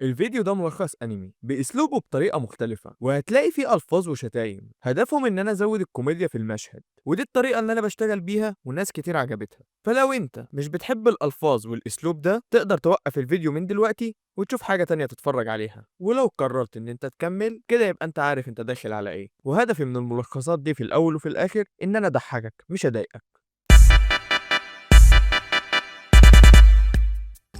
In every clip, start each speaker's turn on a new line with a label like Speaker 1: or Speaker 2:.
Speaker 1: الفيديو ده ملخص انمي باسلوبه بطريقه مختلفه، وهتلاقي فيه الفاظ وشتايم. هدفهم ان انا ازود الكوميديا في المشهد، ودي الطريقه اللي انا بشتغل بيها وناس كتير عجبتها. فلو انت مش بتحب الالفاظ والاسلوب ده تقدر توقف الفيديو من دلوقتي وتشوف حاجه تانية تتفرج عليها. ولو قررت ان انت تكمل كده يبقى انت عارف انت داخل على ايه. وهدفي من الملخصات دي في الاول وفي الاخر ان انا اضحكك مش اضايقك.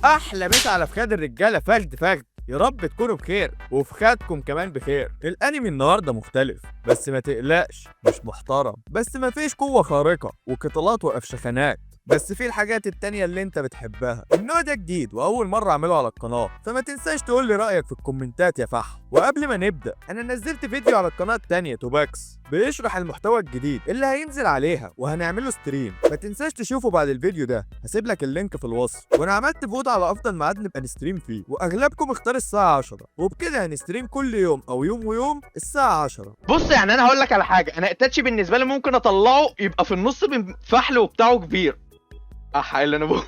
Speaker 1: احلى مسا على فخاد الرجاله فخد فخد. يا رب تكونوا بخير وفخادكم كمان بخير. الانمي النهارده مختلف، بس ما تقلقش مش محترم، بس ما فيش قوه خارقه وقتالات وافشخانات، بس في الحاجات التانية اللي انت بتحبها. النوع ده جديد واول مرة اعمله على القناة، فما تنساش تقول لي رأيك في الكومنتات يا فحم. وقبل ما نبدأ انا نزلت فيديو على القناة التانية توباكس بيشرح المحتوى الجديد اللي هينزل عليها وهنعمله ستريم. ما تنساش تشوفه بعد الفيديو ده، هسيب لك اللينك في الوصف. وانا عملت فوت على افضل ميعاد نبقى نستريم فيه، واغلبكم اختار الساعة 10، وبكده هنستريم كل يوم او يوم ويوم الساعة 10.
Speaker 2: بص يعني انا هقول لك على حاجه. انا اتاتشي بالنسبه لي ممكن اطلعه يبقى في النص من فحل وبتاعه كبير. اللي انا بقول.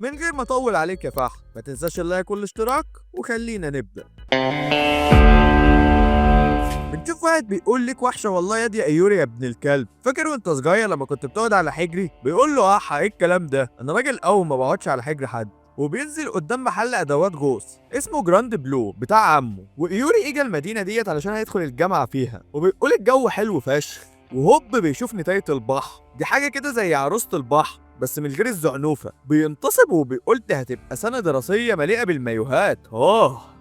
Speaker 1: من غير ما اطول عليك يا فحم، ما تنساش اللايك والاشتراك وخلينا نبدأ. بنشوف واحد بيقول لك وحشه والله يا ايوري يا ابن الكلب. فاكر وانت صغير لما كنت بتقعد على حجري؟ بيقول له ايه الكلام ده؟ انا راجل قوي ما بقعدش على حجر حد. وبينزل قدام محل ادوات غوص اسمه جراند بلو بتاع عمه، وايوري اجى المدينه ديت علشان هيدخل الجامعه فيها، وبيقول الجو حلو فشخ. وهوب بيشوف نتايه البحر دي، حاجه كده زي عروسه البحر بس من غير الزعنوفه. بينتصب وبيقول دي هتبقى سنه دراسيه مليئه بالمايوهات.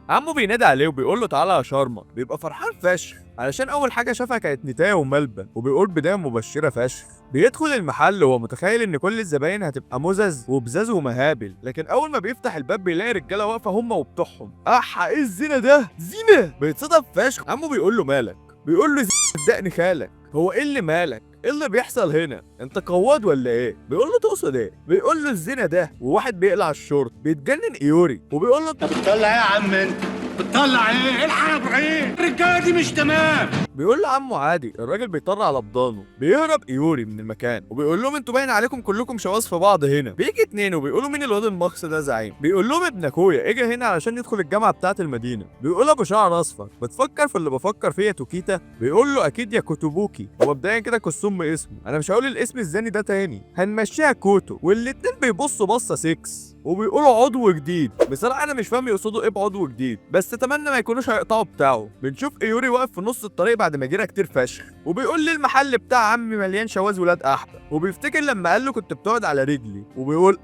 Speaker 1: عمو بينادي عليه وبيقول له تعالى يا شارما. بيبقى فرحان فشخ علشان اول حاجه شافها كانت نتايه وملبن، وبيقول بدايه مبشره فشخ. بيدخل المحل وهو متخيل ان كل الزباين هتبقى مزز وبزاز ومهابل، لكن اول ما بيفتح الباب بيلاقي رجاله واقفه هم وبتوعهم. ايه الزنا ده؟ زنا! بيتصدم فشخ. عمو بيقول له مالك؟ بيقول له صدقني خالك. هو ايه اللي مالك؟ ايه اللي بيحصل هنا؟ انت قواد ولا ايه؟ بيقول له تقصد ايه؟ بيقول له الزنا ده، وواحد بيقلع الشورت. بيتجنن ايوري وبيقول له
Speaker 3: انت بتطلع ايه يا عم؟ انت بتطلع ايه؟ الحق يا ابراهيم، الرجاله دي مش تمام.
Speaker 1: بيقول له عمو عادي. الراجل بيطر على بضانه. بيهرب ايوري من المكان وبيقول لهم انتوا باين عليكم كلكم شواذ في بعض هنا. بيجي اتنين وبيقولوا مين الواد المخص ده زعيم؟ بيقول لهم ابن اخويا اجى هنا علشان يدخل الجامعه بتاعه المدينه. بيقول ابو شعر اصفر بتفكر في اللي بفكر فيه يا توكيتا؟ بيقول له اكيد يا كوتوبوكي. هو مبدئيا كده كسوم اسمه، انا مش هقول الاسم الزاني ده تاني، هنمشيها كوتو. والاتنين بيبصوا بصه 6 وبيقولوا عضو جديد. بصراحه انا مش فاهم يقصدوا ايه بعضو جديد، بس اتمنى ما يكونوش هيقطعوا بتاعه. بنشوف ايوري واقف في نص الطريق بعد ما جرى كتير فشخ، وبيقول لي المحل بتاع عمي مليان شواذ ولاد احبه. وبيفتكر لما قال له كنت بتقعد على رجلي، وبيقول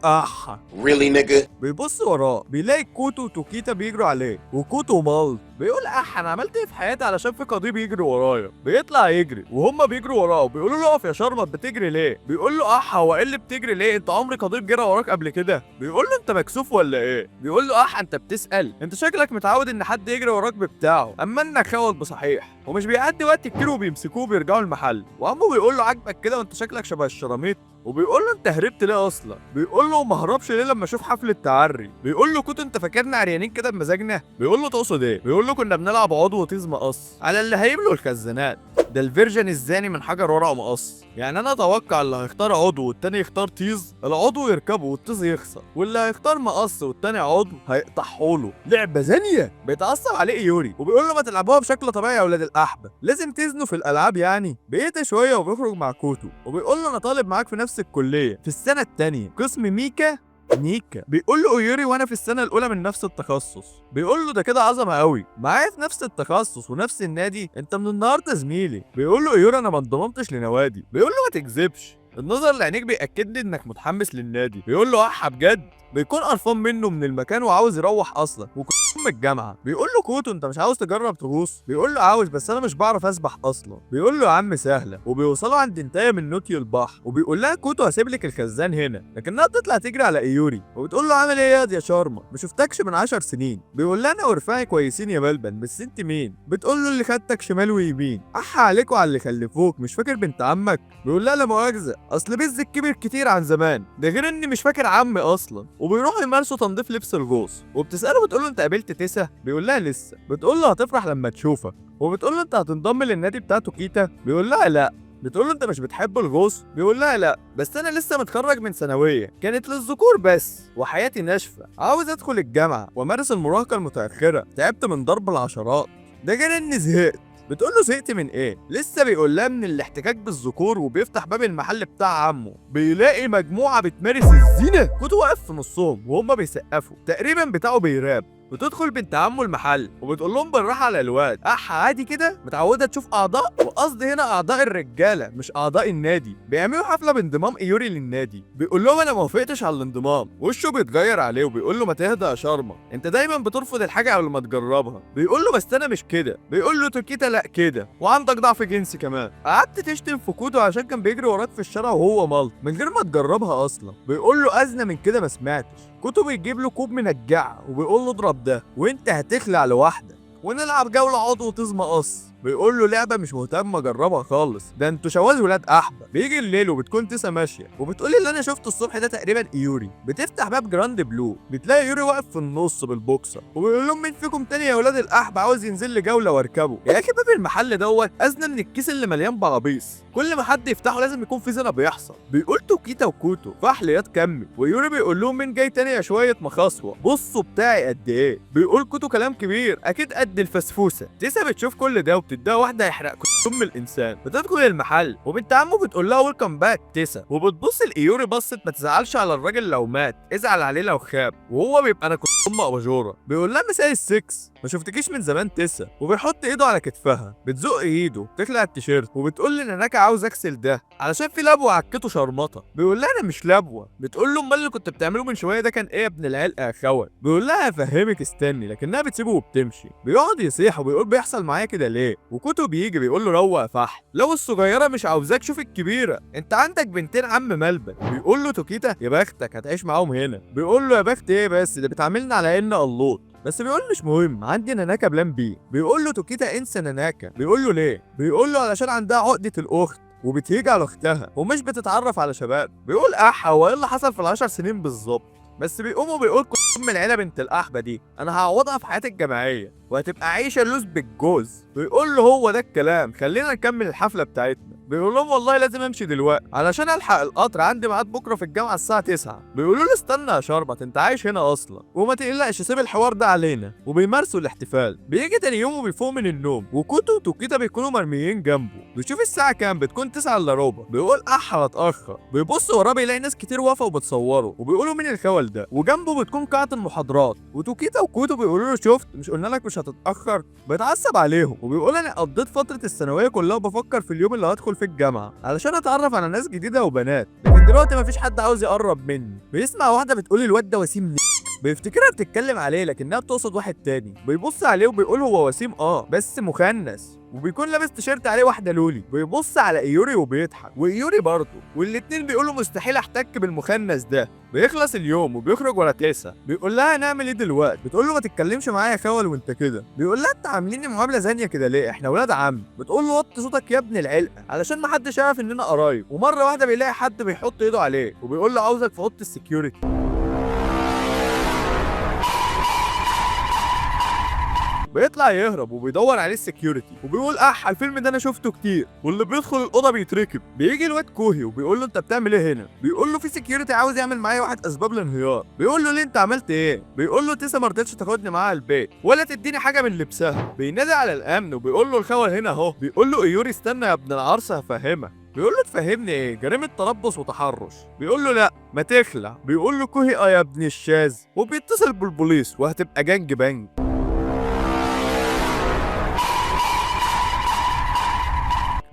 Speaker 4: Really nigga.
Speaker 1: بيبص وراه بيلاقي كوتو وتوكيتا بيجروا عليه، وكوتو مال بيقول انا عملت ايه في حياتي علشان في قضيب بيجري ورايا؟ بيطلع يجري وهم بيجروا وراه. بيقولوا له اقف يا شرمط بتجري ليه؟ بيقول له هو ايه اللي بتجري ليه؟ انت عمري قضيب جرى وراك قبل كده؟ بيقول له انت مكسوف ولا ايه؟ بيقول له انت بتسأل؟ انت شكلك متعود ان حد يجري وراك بتاعه، اما انك خوت بصحيح. ومش بيعدي وقت كتير وبيمسكوه وبيرجعوا المحل، وعمه بيقول له عاجبك كده وانت شكلك شبه الشراميط؟ وبيقول له انت هربت ليه اصلا؟ بيقول له ما هربش ليه لما اشوف حفله تعري؟ بيقول له كنت انت فاكرنا عريانين كده بمزاجنا؟ بيقول له تقصد ايه؟ بيقول له كنا بنلعب عضو وطيز مقص على اللي هيملوا الخزانات. ده الفيرجن الزاني من حجر ورق مقص. يعني انا اتوقع اللي هيختار عضو والتاني يختار طيز، العضو يركبه والطيز يخسر، واللي هيختار مقص والتاني عضو هيقطعهوله. لعبه زانيه. بيتعصب عليه ايوري وبيقول له ما تلعبوها بشكل طبيعي يا اولاد الاحبه، لازم تزنوا في الالعاب يعني. بيهدى شويه وبيخرج مع كوتو وبيقول له انا طالب معاك في نفس الكليه في السنه الثانيه قسم نيكا. بيقول له ايوري وانا في السنه الاولى من نفس التخصص. بيقول له ده كده عظمه قوي، معايا في نفس التخصص ونفس النادي، انت من النهارده زميلي. بيقول له ايوري انا ما انضممتش لنوادي. بيقول له ما تكذبش، النظر لعينيك بيأكد لي انك متحمس للنادي. بيقول له بجد؟ بيكون قرفان منه من المكان وعاوز يروح اصلا من الجامعه. بيقول له كوتو انت مش عاوز تجرب تغوص؟ بيقول له عاوز بس انا مش بعرف اسبح اصلا. بيقول له يا عم سهله. وبيوصلوا عند انتايه من نوتيو البحر، وبيقول لها كوتو هسيب لك الخزان هنا، لكنها بتطلع تجري على ايوري وبتقول له عامل ايه يا شارما؟ ما شفتكش من 10 سنين. بيقول لها انا ورفاعي كويسين يا بلبن، بس انت مين؟ بتقول له اللي خدتك شمال ويمين. عليكوا على اللي خلفوك، مش فاكر بنت عمك؟ بيقول لها لا مؤاخذه، اصل بزك كبر كتير عن زمان، ده غير اني مش فاكر عمي اصلا. وبيروحوا يمارسوا تنظيف لبس الغوص، وبتساله بتقول له انت قابلت تيسا؟ بيقول لها لسه. بتقول له هتفرح لما تشوفك، وبتقول له انت هتنضم للنادي بتاع توكيتا؟ بيقول لها لا. بتقول له انت مش بتحب الغوص؟ بيقول لها لا، بس انا لسه متخرج من ثانويه كانت للذكور بس وحياتي ناشفه، عاوز ادخل الجامعه وامارس المراهقه المتاخره، تعبت من ضرب العشرات، ده غير اني زهقت. بتقول له زهقت من ايه؟ لسه بيقول لها من الاحتكاك بالذكور، وبيفتح باب المحل بتاع عمه بيلاقي مجموعه بتمارس الزنا. كنت واقف في نصهم وهم بيسقفوا تقريبا بتاعه بيراب. بتدخل بنت عمه المحل وبتقول لهم بالراحه على الواد، عادي كده متعوده تشوف اعضاء، وقصدي هنا اعضاء الرجاله مش اعضاء النادي. بيعملوا حفله بانضمام ايوري للنادي. بيقول لهم انا ما وافقتش على الانضمام. وشه بيتغير عليه وبيقول له ما تهدى يا شارما، انت دايما بترفض الحاجه قبل ما تجربها. بيقول له بس انا مش كده. بيقول له توكيتا لا كده، وعندك ضعف جنسي كمان. قعدت تشتم في كودو عشان كان بيجري وراك في الشارع وهو ملط من غير ما تجربها اصلا. بيقول له ازنه من كده ما سمعتش. كودو بيجيب له كوب منجعه وبيقول له اضرب ده وانت هتخلع لوحدك ونلعب جوله عضو وطز مقص. بيقول له لعبه مش مهتم اجربها خالص، ده انتوا شواذ ولاد احبه. بيجي الليل وبتكون تسا ماشيه وبتقولي اللي انا شفته الصبح ده تقريبا ايوري. بتفتح باب جراند بلو بتلاقي يوري واقف في النص بالبوكسر وبيقول لهم مين فيكم تاني يا ولاد الاحبه عاوز ينزل لي جوله واركبه. يا اخي باب المحل دوت ازنه من الكيس اللي مليان بعابيص، كل ما حد يفتحه لازم يكون في زنا بيحصل. بيقول توكيتا وكوتو فحليات كمل، ويوري بيقول لهم مين جاي تاني يا شويه مخاصوه، بصوا بتاعي قد ايه. بيقول كوتو كلام كبير اكيد قد الفسفوسه. تسا بتشوف كل ده وبتديها واحده يحرق ام الانسان. بتدخل المحل وبنت عمه بتقول لها ويلكم باك تسا، وبتبص لايوري بصت ما تزعلش على الراجل لو مات، ازعل عليه لو خاب، وهو بيبقى انا كنت ام اباجوره. بيقول لها مساء السكس ما شفتكيش من زمان تسا، وبيحط ايده على كتفها بتزق ايده بتخلع التيشيرت وبتقول لي ناناكا عاوز اغسل ده علشان في لبوه عكته شرمطه. بيقول لها انا مش لبوه. بتقول له امال اللي كنت بتعمله من شويه ده كان ايه يا ابن العلقه يا خوت؟ بيقول لها هفهمك استني، لكنها بتسيبه وبتمشي. بيقعد يصيح وبيقول بيحصل معايا كده ليه، وكوتو بيجي بيقول له روق يا فحل، لو الصغيره مش عاوزاك شوف الكبيره، انت عندك بنتين عم ملبن. بيقول له توكيتا يا بختك هتعيش معاهم هنا. بيقول له يا بخت ايه بس ده بتعاملنا على ان الله، بس بيقول مش مهم عندي ناناكا بلان بي. بيقول له توكيتا انسى ناناكا. بيقول له ليه؟ بيقول له علشان عندها عقده الاخت وبتهيج على اختها ومش بتتعرف على شباب. بيقول هو ايه اللي حصل في ال10 سنين بالظبط؟ بس بيقوموا بيقول ام العيله بنت الاحبه دي انا هعوضها في حياتي الجامعيه وهتبقى عايشه لوز بالجوز. بيقول له هو ده الكلام، خلينا نكمل الحفله بتاعتنا. بيقول لهم والله لازم امشي دلوقتي علشان الحق القطر، عندي ميعاد بكره في الجامعه الساعه 9. بيقولوا له استنى يا شربت انت عايش هنا اصلا وما تقلقش سيب الحوار ده علينا. وبيمارسوا الاحتفال. بيجي تاني يوم وبيفوق من النوم وكوتو وتوكيتا بيكونوا مرميين جنبه. بيشوف الساعه كام بتكون 9 الا ربع. بيقول هتاخر. بيبص وراه بيلاقي ناس كتير واقفه وبتصوره وبيقولوا مين الخول ده، وجنبه بتكون قاعه المحاضرات. وتوكيتا وكوتو بيقولوا له شفت مش قلنا لك مش هتتاخر؟ بيتعصب عليهم وبيقول انا قضيت فتره الثانويه كلها بفكر في اليوم اللي هدخل في الجامعه علشان اتعرف على ناس جديده وبنات، لكن دلوقتي مفيش حد عاوز يقرب مني. بيسمع واحده بتقول الواد ده وسيم بيفتكرها بتتكلم عليه لكنها بتقصد واحد تاني. بيبص عليه وبيقول هو وسيم بس مخنث، وبيكون لابس تيشيرت عليه واحده لولي. بيبص على ايوري وبيضحك وايوري برضه، والاتنين بيقولوا مستحيل احتك بالمخنث ده. بيخلص اليوم وبيخرج ورا تيسا. بيقول لها هنعمل ايه دلوقتي؟ بتقول له ما تتكلمش معايا يا خول وانت كده. بيقول لها انت عامليني معامله زانيه كده ليه؟ احنا ولاد عم. بتقول له وطي صوتك يا ابن العلقه علشان ما حدش يعرف اننا قرايب. ومره واحده بيلاقي حد بيحط ايده عليه وبيقول له عاوزك في اوضه السكيورتي. بيطلع يهرب وبيدور عليه السكيورتي وبيقول الفيلم ده انا شفته كتير، واللي بيدخل الاوضه بيتركب. بيجي الواد كوهي وبيقول له انت بتعمل ايه هنا؟ بيقول له في سكيورتي عاوز يعمل معايا واحد اسباب الانهيار. بيقول له ليه انت عملت ايه؟ بيقول له تيسا ما رضتش تاخدني معاها البيت ولا تديني حاجه من لبسها. بينادي على الامن وبيقول له الخول هنا اهو. بيقول له ايوري استنى يا ابن العرس هفهمك. بيقول له تفهمني ايه؟ جريمه تربص وتحرش. بيقول له لا ما تخلع. بيقول له كوهي يا ابن الشاذ، وبيتصل بالبوليس وهتبقى جانج بانج.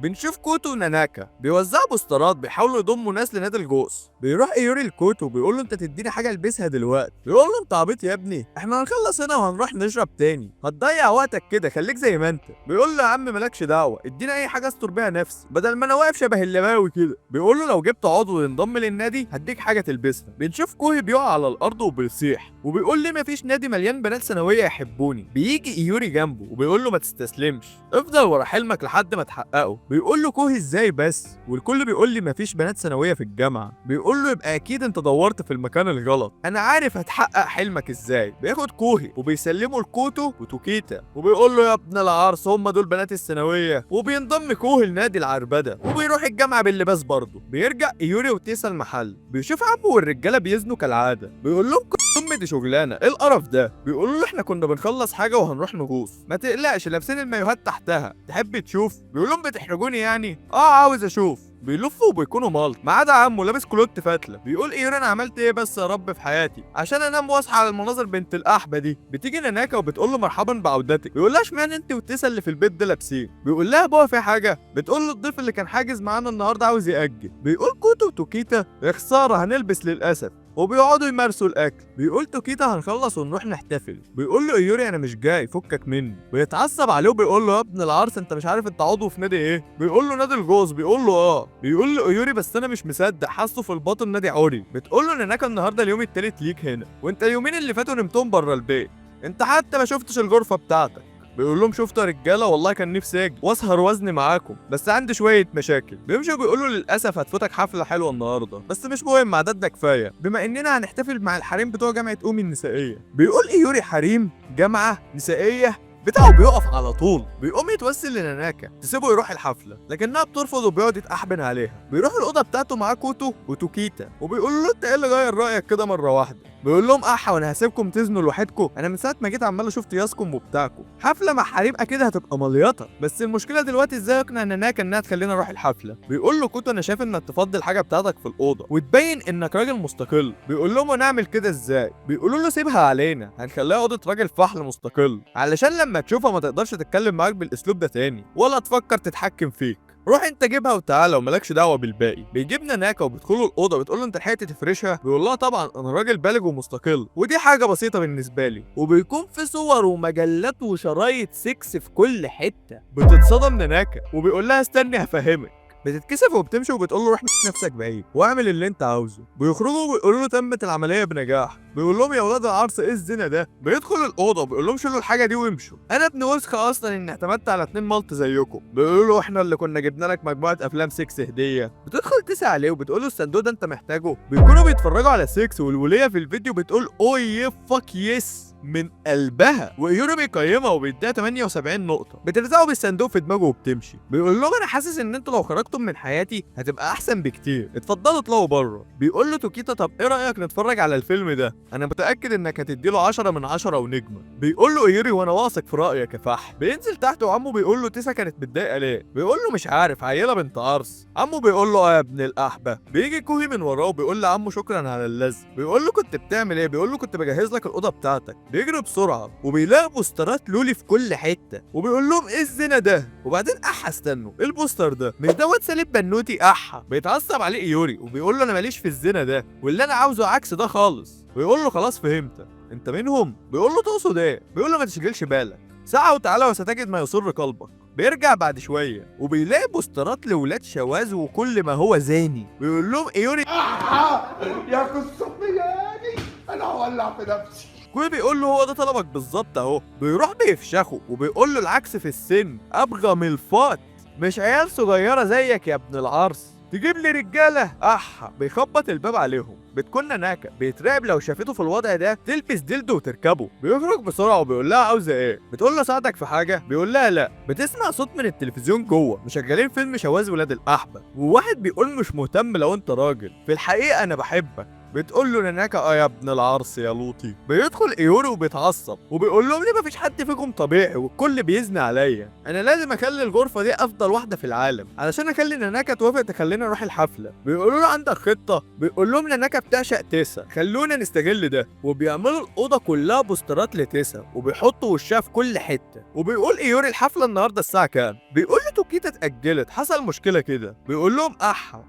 Speaker 1: بنشوف كوتو وناناكا بيوزعوا بوسترات بيحاولوا يضموا ناس لنادي الجوس. بيروح ايوري لكوتو بيقول له انت تديني حاجه البسها دلوقتي. بيقول له انت عبيط يا ابني، احنا هنخلص هنا وهنروح نشرب تاني، هتضيع وقتك كده خليك زي ما انت. بيقول له يا عم مالكش دعوه، اديني اي حاجه استر بيها نفسي بدل ما انا واقف شبه اللباوي كده. بيقول له لو جبت عضو ينضم للنادي هديك حاجه تلبسها. بنشوف كوهي بيقع على الارض وبيصيح وبيقول لي مفيش نادي مليان بنات ثانويه يحبوني. بيجي ايوري جنبه وبيقول له ما تستسلمش، افضل ورا حلمك لحد ما تحققه. بيقول له كوهي ازاي بس، والكل بيقول لي مفيش بنات ثانويه في الجامعه. بيقول له يبقى اكيد انت دورت في المكان الغلط، انا عارف هتحقق حلمك ازاي. بياخد كوهي وبيسلمه لكوتو وتوكيتا وبيقول له يا ابن العرس هم دول بنات الثانويه. وبينضم كوهي لنادي العربده وبيروح الجامعه باللباس برضه. بيرجع ايوري وتيسا المحل، بيشوف عمه والرجاله بيزنوا كالعاده. بيقول لهم امي دي شغلانه ايه القرف ده. بيقولوا له احنا كنا بنخلص حاجه وهنروح نغوص، ما تقلقش لابسين المايوهات تحتها، تحب تشوف؟ بيقول لهم بتحرجوني يعني؟ عاوز اشوف. بيلفوا وبيكونوا مالط ما عدا عمه لابس كلوت فتله. بيقول ايوري انا عملت ايه بس يا رب في حياتي عشان انام واصحى على المناظر بنت الاحبه دي. بتيجي ناناكا وبتقول له مرحبا بعودتك. بيقول لها اشمعنى انت وتيسا اللي في البيت ده لابسين؟ بيقول لها بابا في حاجه. بتقول له الضيف اللي كان حاجز معانا النهارده عاوز ياجل. بيقول كوتو وتوكيتا يا خساره هنلبس للاسف، وبيقعدوا يمارسوا الاكل. بيقول توكيتا هنخلص ونروح نحتفل. بيقول له ايوري انا مش جاي فكك مني. بيتعصب عليه وبيقول له يا ابن العرس انت مش عارف انت عضو في نادي ايه؟ بيقول له نادي الجوز. بيقول له بيقول له ايوري بس انا مش مصدق حاسه في الباطن نادي عوري. بتقول له ناناكا النهارده اليوم التالت ليك هنا، وانت اليومين اللي فاتوا نمتهم بره البيت، انت حتى ما شفتش الغرفه بتاعتك. بيقول لهم شفتوا يا رجاله والله كان نفسي اجي واسهر وزني معاكم بس عندي شويه مشاكل. بيمشوا بيقولوا للاسف هتفوتك حفله حلوه النهارده بس مش مهم عددنا كفايه بما اننا هنحتفل مع الحريم بتوع جامعه اومي النسائيه. بيقول ايوري حريم جامعه نسائيه بتاعه بيقف على طول. بيقوم يتوسل لناناكا تسيبه يروح الحفله لكنها بترفض وبيقعد يتأحبن عليها. بيروح الاوضه بتاعته معاه كوتو وتوكيتا وبيقول له انت ايه اللي غير رايك كده مره واحده؟ بيقول لهم وانا هسيبكم تزنوا لوحدكم؟ انا من ساعه ما جيت عمال اشوف طياسكم وبتاعكم. حفله مع حريم اكيد هتبقى مليطه بس المشكله دلوقتي ازاي اقنع ناناكا انها تخلينا نروح الحفله. بيقول له كوتو انا شايف انك تفضي الحاجه بتاعتك في الاوضه وتبين انك راجل مستقل. بيقول لهم هنعمل كده ازاي؟ بيقولوا له سيبها علينا هنخليها اوضه راجل فحل مستقل علشان لما تشوفها ما تقدرش تتكلم معاك بالاسلوب ده تاني ولا تفكر تتحكم فيك. روح انت جيبها وتعالى ومالكش دعوه بالباقي. بيجيب ناناكا وبيدخلوا الاوضه بتقول له انت لحقت تفرشها؟ بيقول لها طبعا انا راجل بالغ ومستقل ودي حاجه بسيطه بالنسبه لي. وبيكون في صور ومجلات وشرايط سكس في كل حته. بتتصدم ناناكا وبيقول لها استني هفهمك. بتتكسف وبتمشي وبتقول له روح نفسك بعيد واعمل اللي انت عاوزه. بيخرجوا وبيقولوا له تمت العمليه بنجاح. بيقول لهم يا ولاد العرس ايه الزنا ده؟ بيدخل الاوضه وبيقول لهم شيلوا الحاجه دي وامشوا، انا ابن وسخه اصلا اني اعتمدت على 2 ملط زيكم. بيقولوا له احنا اللي كنا جبنا لك مجموعه افلام 6 هديه. بتدخل تسأل عليه وبتقول له الصندوق ده انت محتاجه؟ بيكونوا بيتفرجوا على 6 والوليه في الفيديو بتقول اوه فاك يس من قلبها. وايوري بيقيمها وبيديها 78 نقطه. بترزقه بالصندوق في دماغه وبتمشي. بيقول لهم انا حاسس ان انتوا لو خرجتم من حياتي هتبقى احسن بكتير، اتفضلوا اطلعوا بره. بيقول له توكيتا طب ايه رايك نتفرج على الفيلم ده؟ انا متاكد انك هتديله 10 من 10 ونجمه. بيقول له ايوري وانا واثق في رايك يا فح. بينزل تحت وعمه بيقول له تيسا كانت متضايقه ليه؟ بيقول له مش عارف عيله بنت عرس. عمه بيقول له يا ابن الاحبه. بيجي كوهي من وراه وبيقول لعمه شكرا على اللزق. بيقول له كنت بتعمل ايه؟ بيقول له كنت بجهز لك الاوضه بتاعتك. بيجري بسرعه وبيلاقي بوسترات لولي في كل حته وبيقول لهم ايه الزنا ده؟ وبعدين استنوا ايه البوستر ده؟ مش دوت سالب بنوتي بيتعصب عليه ايوري وبيقول له انا ماليش في الزنا ده واللي انا عاوزه عكس ده خالص. بيقول له خلاص فهمت انت منهم؟ بيقول له تقصد ايه؟ بيقول له ما تشغلش بالك ساعه وتعالى وستجد ما يسر قلبك. بيرجع بعد شويه وبيلاقي بوسترات لولاد شواذ وكل ما هو زاني. بيقول لهم ايوري
Speaker 3: يا قصتني انا هولع في نفسي.
Speaker 1: كوي بيقول له هو ده طلبك بالظبط اهو. بيروح بيفشخه وبيقول له العكس في السن ابغى ملفات مش عيال صغيره زيك يا ابن العرس تجيب لي رجاله. بيخبط الباب عليهم. بتكون ناناكا بيترعب لو شافته في الوضع ده تلبس ديلدو وتركبه. بيخرج بسرعه وبيقول لها عاوزه ايه؟ بتقول له ساعدك في حاجه؟ بيقول لها لا. بتسمع صوت من التلفزيون جوه مشغلين فيلم شواذ ولاد الاحبه وواحد بيقول مش مهتم لو انت راجل في الحقيقه انا بحبك. بتقول له ناناكا يا ابن العرس يا لوطي. بيدخل ايوري وبيتعصب وبيقول لهم ليه مفيش حد فيكم طبيعي والكل بيزني عليا؟ انا لازم اخلي الغرفه دي افضل واحده في العالم علشان اخلي ناناكا توافق تخلينا نروح الحفله. بيقولوا له عندك خطه؟ بيقول لهم ناناكا بتعشق تيسا خلونا نستغل ده. وبيعملوا الاوضه كلها بوسترات لتيسا وبيحطوا وشها في كل حته. وبيقول ايوري الحفله النهارده الساعه كام؟ بيقول له توكيتا اتاجلت حصل مشكله كده. بيقول لهم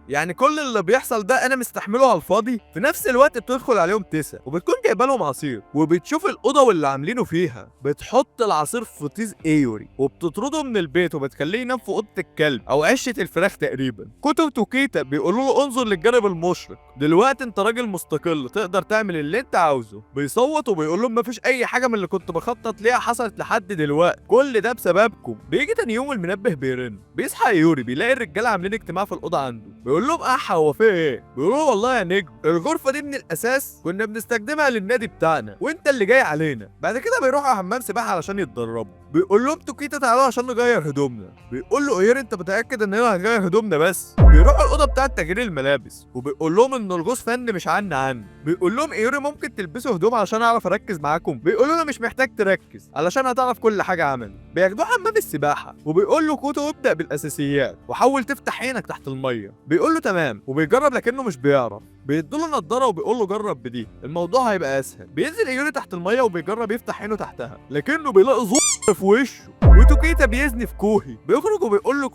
Speaker 1: يعني كل اللي بيحصل ده انا مستحمله على الفاضي؟ في نفس الوقت بتدخل عليهم تسا وبتكون جايبه لهم عصير، وبتشوف الاوضه واللي عاملينه فيها، بتحط العصير في طيز ايوري وبتطرده من البيت وبتخليه ينام في اوضه الكلب او عشه الفراخ تقريبا. كوتو وتوكيتا بيقولوا له انظر للجانب المشرق، دلوقتي انت راجل مستقل تقدر تعمل اللي انت عاوزه. بيصوت وبيقول لهم مفيش اي حاجه من اللي كنت بخطط ليها حصلت لحد دلوقتي، كل ده بسببكم. بيجي تاني يوم المنبه بيرن، بيصحى ايوري بيلاقي الرجاله عاملين اجتماع في الاوضه عنده. بيقول لهم هو في ايه؟ بيقولوا له والله يا نجم الغرفه دي من الاساس كنا بنستخدمها للنادي بتاعنا وانت اللي جاي علينا. بعد كده بيروحوا حمام سباحه علشان يتدربوا. بيقول لهم توكيتا تعالوا عشان نغير هدومنا. بيقول له ايوري انت متاكد اننا هنغير هدومنا بس؟ بيروحوا الاوضه بتاعه تغيير الملابس وبيقول لهم ان الغوص فن مش عنا. بيقول لهم ايوري ممكن تلبسوا هدوم علشان اعرف اركز معاكم؟ بيقولوا له مش محتاج تركز علشان هتعرف كل حاجه عمل. بياخدوه حمام السباحه وبيقول له كوتو ابدا بالاساسيات وحاول تفتح عينك تحت الميه. بيقول له تمام وبيجرب لكنه مش بيعرف. بيدوا له نضاره وبيقول له جرب بدي الموضوع هيبقى اسهل. بينزل ايوري تحت الميه وبيجرب يفتح عينه تحتها لكنه بيلاقي زور في وشه. وتوكيتا بيزني في كوهي، بيخرج وبيقول له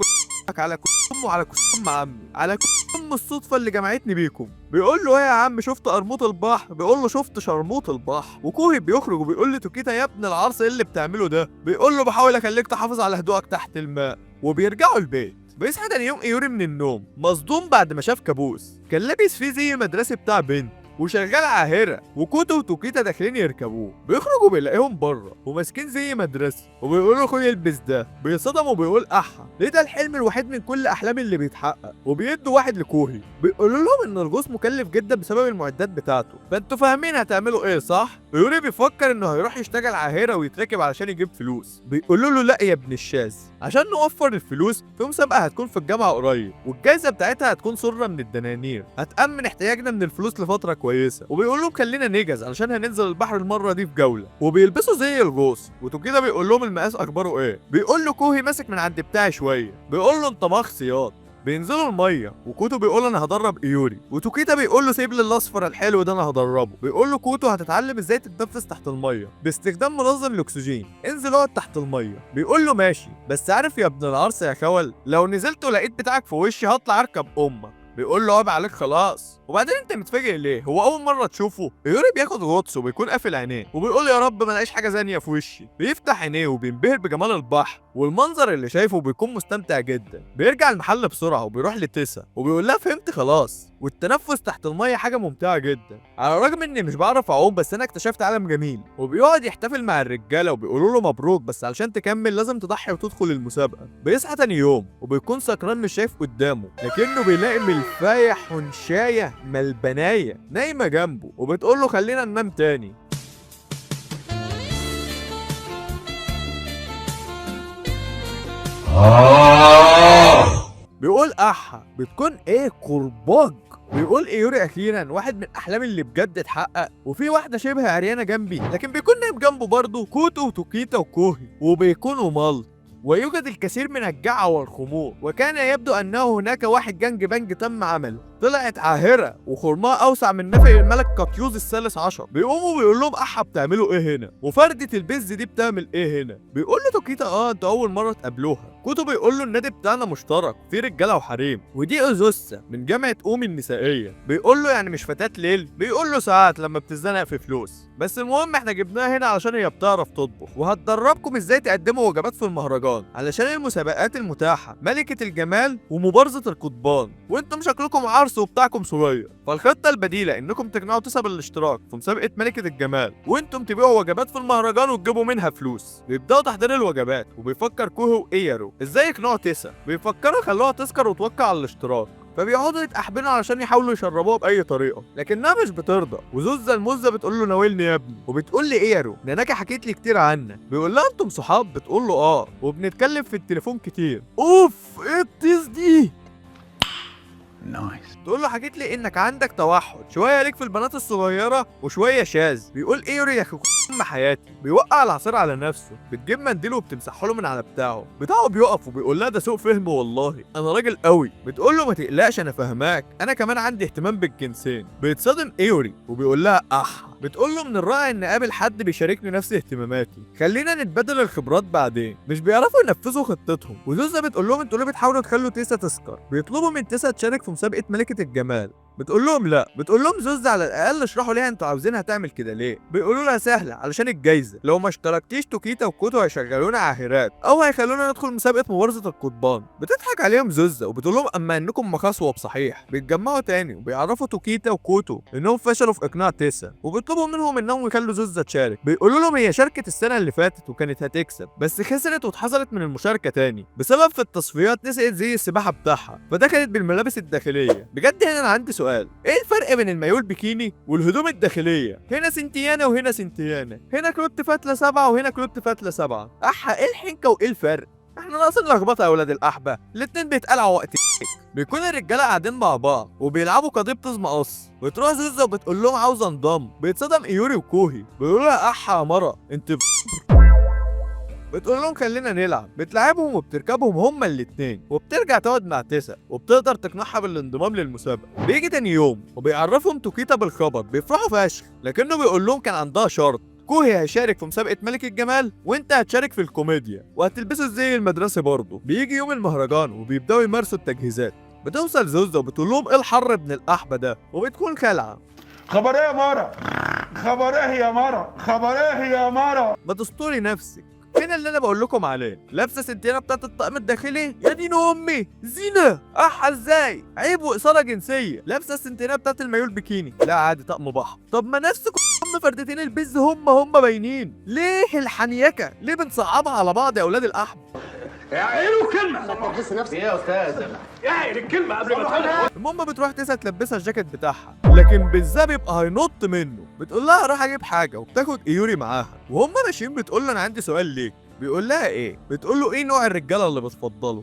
Speaker 1: على كل وعلى كل عمي على كل الصدفه اللي جمعتني بيكم. بيقول له ايه يا عم شفت قرموط البحر؟ بيقول له شفت شرموط البحر. وكوهي بيخرج وبيقول لتوكيتا يا ابن العرس ايه اللي بتعمله ده؟ بيقول له بحاول اخليك تحافظ على هدوءك تحت الماء. وبيرجعوا البيت. بيصحى تاني يوم ايوري من النوم مصدوم بعد ما شاف كابوس كان لابس فيه زي مدرسي بتاع بنت وشغال عاهرة، وكوتو وتوكيتا داخلين يركبوه. بيخرجوا بيلاقيهم بره وماسكين زي مدرسة وبيقولوا خد يلبس ده. بيصدم وبيقول ليه ده الحلم الوحيد من كل احلامي اللي بيتحقق. وبيدوا واحد لكوهي. بيقولوا لهم ان الغوص مكلف جدا بسبب المعدات بتاعته، فانتوا فاهمين هتعملوا ايه صح؟ يوري بيفكر انه هيروح يشتغل عاهرة ويتركب علشان يجيب فلوس. بيقولوا له لا يا ابن الشاذ عشان نوفر الفلوس في مسابقة هتكون في الجامعة قريب والجائزة بتاعتها هتكون سرة من الدنانير هتأمن احتياجنا من الفلوس لفترة كويسة. وبيقول لهم خلينا نجهز علشان هننزل البحر المرة دي في جولة. وبيلبسوا زي الغوص وتوكيدا بيقول لهم المقاس اخباره ايه. بيقول له كوهي ماسك من عند بتاعي شوية. بيقول له انت مخصيات. بينزلوا الميه وكوتو بيقول انا هدرب ايوري وتوكيتا بيقول له سيب لي الاصفر الحلو ده انا هدربه. بيقول له كوتو هتتعلم ازاي تتنفس تحت الميه باستخدام منظم الاكسجين، انزل اقعد تحت الميه. بيقول له ماشي بس عارف يا ابن العرس يا خول لو نزلت ولقيت بتاعك في وشي هطلع اركب امك. بيقول له عيب عليك خلاص. وبعدين انت متفاجئ ليه؟ هو اول مره تشوفه. يوري بياخد غطس وبيكون قافل عينيه وبيقول يا رب ما الاقيش حاجه ثانيه في وشي. بيفتح عينيه وبينبهر بجمال البحر والمنظر اللي شايفه بيكون مستمتع جدا. بيرجع المحل بسرعه وبيروح لتسا وبيقول لها فهمت خلاص والتنفس تحت الميه حاجه ممتعه جدا. على الرغم اني مش بعرف اعوم بس انا اكتشفت عالم جميل. وبيقعد يحتفل مع الرجاله وبيقولوا له مبروك بس علشان تكمل لازم تضحي وتدخل المسابقه. بيصحى تاني يوم وبيكون سكران مش شايف قدامه لكنه بيلاقي ملفايه حنشايه ملبنايه نايمه جنبه وبتقول له خلينا ننام تاني. بيقول بتكون ايه كرباج. بيقول ايوري اخيرا واحد من احلامي اللي بجد اتحقق وفي واحده شبه عريانه جنبي لكن بيكون نايم جنبه برضه كوتو وتوكيتا وكوهي وبيكونوا ملط. ويوجد الكثير من الجعة والخمور وكان يبدو انه هناك واحد جنج بنج تم عمله. طلعت عاهرة وخرمها اوسع من نفق الملك قطيوز الثالث عشر. بيقوموا بيقول لهم بتعملوا ايه هنا؟ وفردة البز دي بتعمل ايه هنا؟ بيقول له توكيتا انتوا اول مرة تقابلوها. كوتو بيقول له النادي بتاعنا مشترك فيه رجالة وحريم ودي اوزوسا من جامعة اومي النسائية. بيقول له يعني مش فتاة ليل؟ بيقول له ساعات لما بتزنق في فلوس بس المهم احنا جبناها هنا علشان هي بتعرف تطبخ وهتدربكم ازاي تقدموا وجبات في المهرجان علشان المسابقات المتاحة ملكة الجمال ومبارزة القضبان وانتم شكلكم عرس وبتاعكم صغير. فالخطة البديلة انكم تقنعوا تسا بالاشتراك في مسابقة ملكة الجمال وانتم تبيعوا وجبات في المهرجان وتجيبوا منها فلوس. بيبداوا تحضير الوجبات وبيفكر كوهو وايارو ازاي يقنعوا تسا. بيفكروا يخلوها تسكر وتوقع على الاشتراك فبيقعدوا يتأحبنوا علشان يحاولوا يشربوها بأي طريقة لكنها مش بترضى. وزوزة المزة بتقول له ناولني يا ابني وبتقول لي ايارو ناناكي حكيت لي كتير عنك. بيقول لها انتم صحاب؟ بتقول له وبنتكلم في التليفون كتير. اوف ايه الطيس دي؟
Speaker 3: نايس.
Speaker 1: تقول له حكيت لي انك عندك توحد شويه ليك في البنات الصغيره وشويه شاذ. بيقول ايوري يا اخي حياتي. بيوقع العصير على نفسه بتجيب منديل وبتمسحه له من على بتاعه بيقف وبيقول لها ده سوء فهم والله انا راجل قوي. بتقول له ما تقلقش انا فاهماك انا كمان عندي اهتمام بالجنسين. بيتصدم ايوري وبيقول لها بتقول له من الرائع ان اقابل حد بيشاركني نفس اهتماماتي خلينا نتبادل الخبرات بعدين. مش بيعرفوا ينفذوا خطتهم. وزوزة بتقول لهم انتوا ليه بتحاولوا تخلوا تيسا تسكر. بيطلبوا من تيسا تشارك في مسابقة ملكة الجمال بتقول لهم لا. بتقول لهم زوز على الاقل اشرحوا ليها انتوا عاوزينها تعمل كده ليه. بيقولوا لها سهله علشان الجايزه، لو ما اشتركتيش توكيتا وكوتو هيشغلونا عاهرات او هيخلونا ندخل مسابقه مبارزه القضبان. بتضحك عليهم زوزة وبتقول لهم اما انكم مخاصوه بصحيح. بيتجمعوا تاني وبيعرفوا توكيتا وكوتو انهم فشلوا في اقناع تيسا وبيطلبوا منهم انهم يخلوا زوزة تشارك. بيقولوا لهم هي شاركت السنه اللي فاتت وكانت هتكسب بس خسرت واتحصلت من المشاركه تاني بسبب في التصفيات نسيت زي السباحه بتاعها فدخلت بالملابس الداخليه. بجد هنا انا عندي سؤال، ايه الفرق بين المايو البيكيني والهدوم الداخليه؟ هنا سنتيانه وهنا سنتيانه، هنا كلوت فتله 7 وهنا كلوت فتله 7. ايه الحنكه وايه الفرق؟ احنا ناقصين لخبطه يا ولاد الاحبه، الاتنين بيتقلعوا وقت بيكون الرجاله قاعدين مع بعض وبيلعبوا قضيب طز مقص. بتروح زوزة وبتقول لهم عاوزه انضم. بيتصدم ايوري وكوهي بيقولوا لها يا مره انت بتقول لهم خلينا نلعب. بتلعبهم وبتركبهم هما الاتنين وبترجع تقعد مع تيسا وبتقدر تقنعها بالانضمام للمسابقه. بيجي تاني يوم وبيعرفهم توكيتا بالخبر. بيفرحوا فشخ لكنه بيقول لهم كان عندها شرط، كوهي هيشارك في مسابقة ملك الجمال وانت هتشارك في الكوميديا وهتلبسوا الزي المدرسي برضه. بيجي يوم المهرجان وبيبداوا يمارسوا التجهيزات. بتوصل زوزة وبتقول لهم ايه الحر ابن الاحبه ده وبتكون خالعه.
Speaker 3: خبر ايه يا مارا؟ خبر ايه يا مارا؟ خبر ايه يا مارا؟
Speaker 1: ما تستوري نفسك. فين اللي انا بقول لكم عليه؟ لابسه سنتينه بتاعت الطقم الداخلي. يا دين امي زينه ازاي؟ عيب واثاره جنسيه. لابسه السنتينه بتاعت المايو البيكيني. لا عادي طقم بحر. طب ما نفسكم فردتين البز هم باينين. ليه الحنيكه؟ ليه بنصعبها على بعض يا اولاد الاحب؟
Speaker 3: اعقلوا كلمة
Speaker 5: بحس نفسي
Speaker 2: ايه يا استاذ؟
Speaker 3: اعقل الكلمة قبل ما تقولها.
Speaker 1: المهم بتروح تسا تلبسها الجاكيت بتاعها لكن بالذات بيبقى هينط منه. بتقول لها راح اجيب حاجه وبتاخد ايوري معاها وهم ماشيين. بتقول له انا عندي سؤال ليك. بيقول لها ايه؟ بتقول له ايه نوع الرجاله اللي بتفضله؟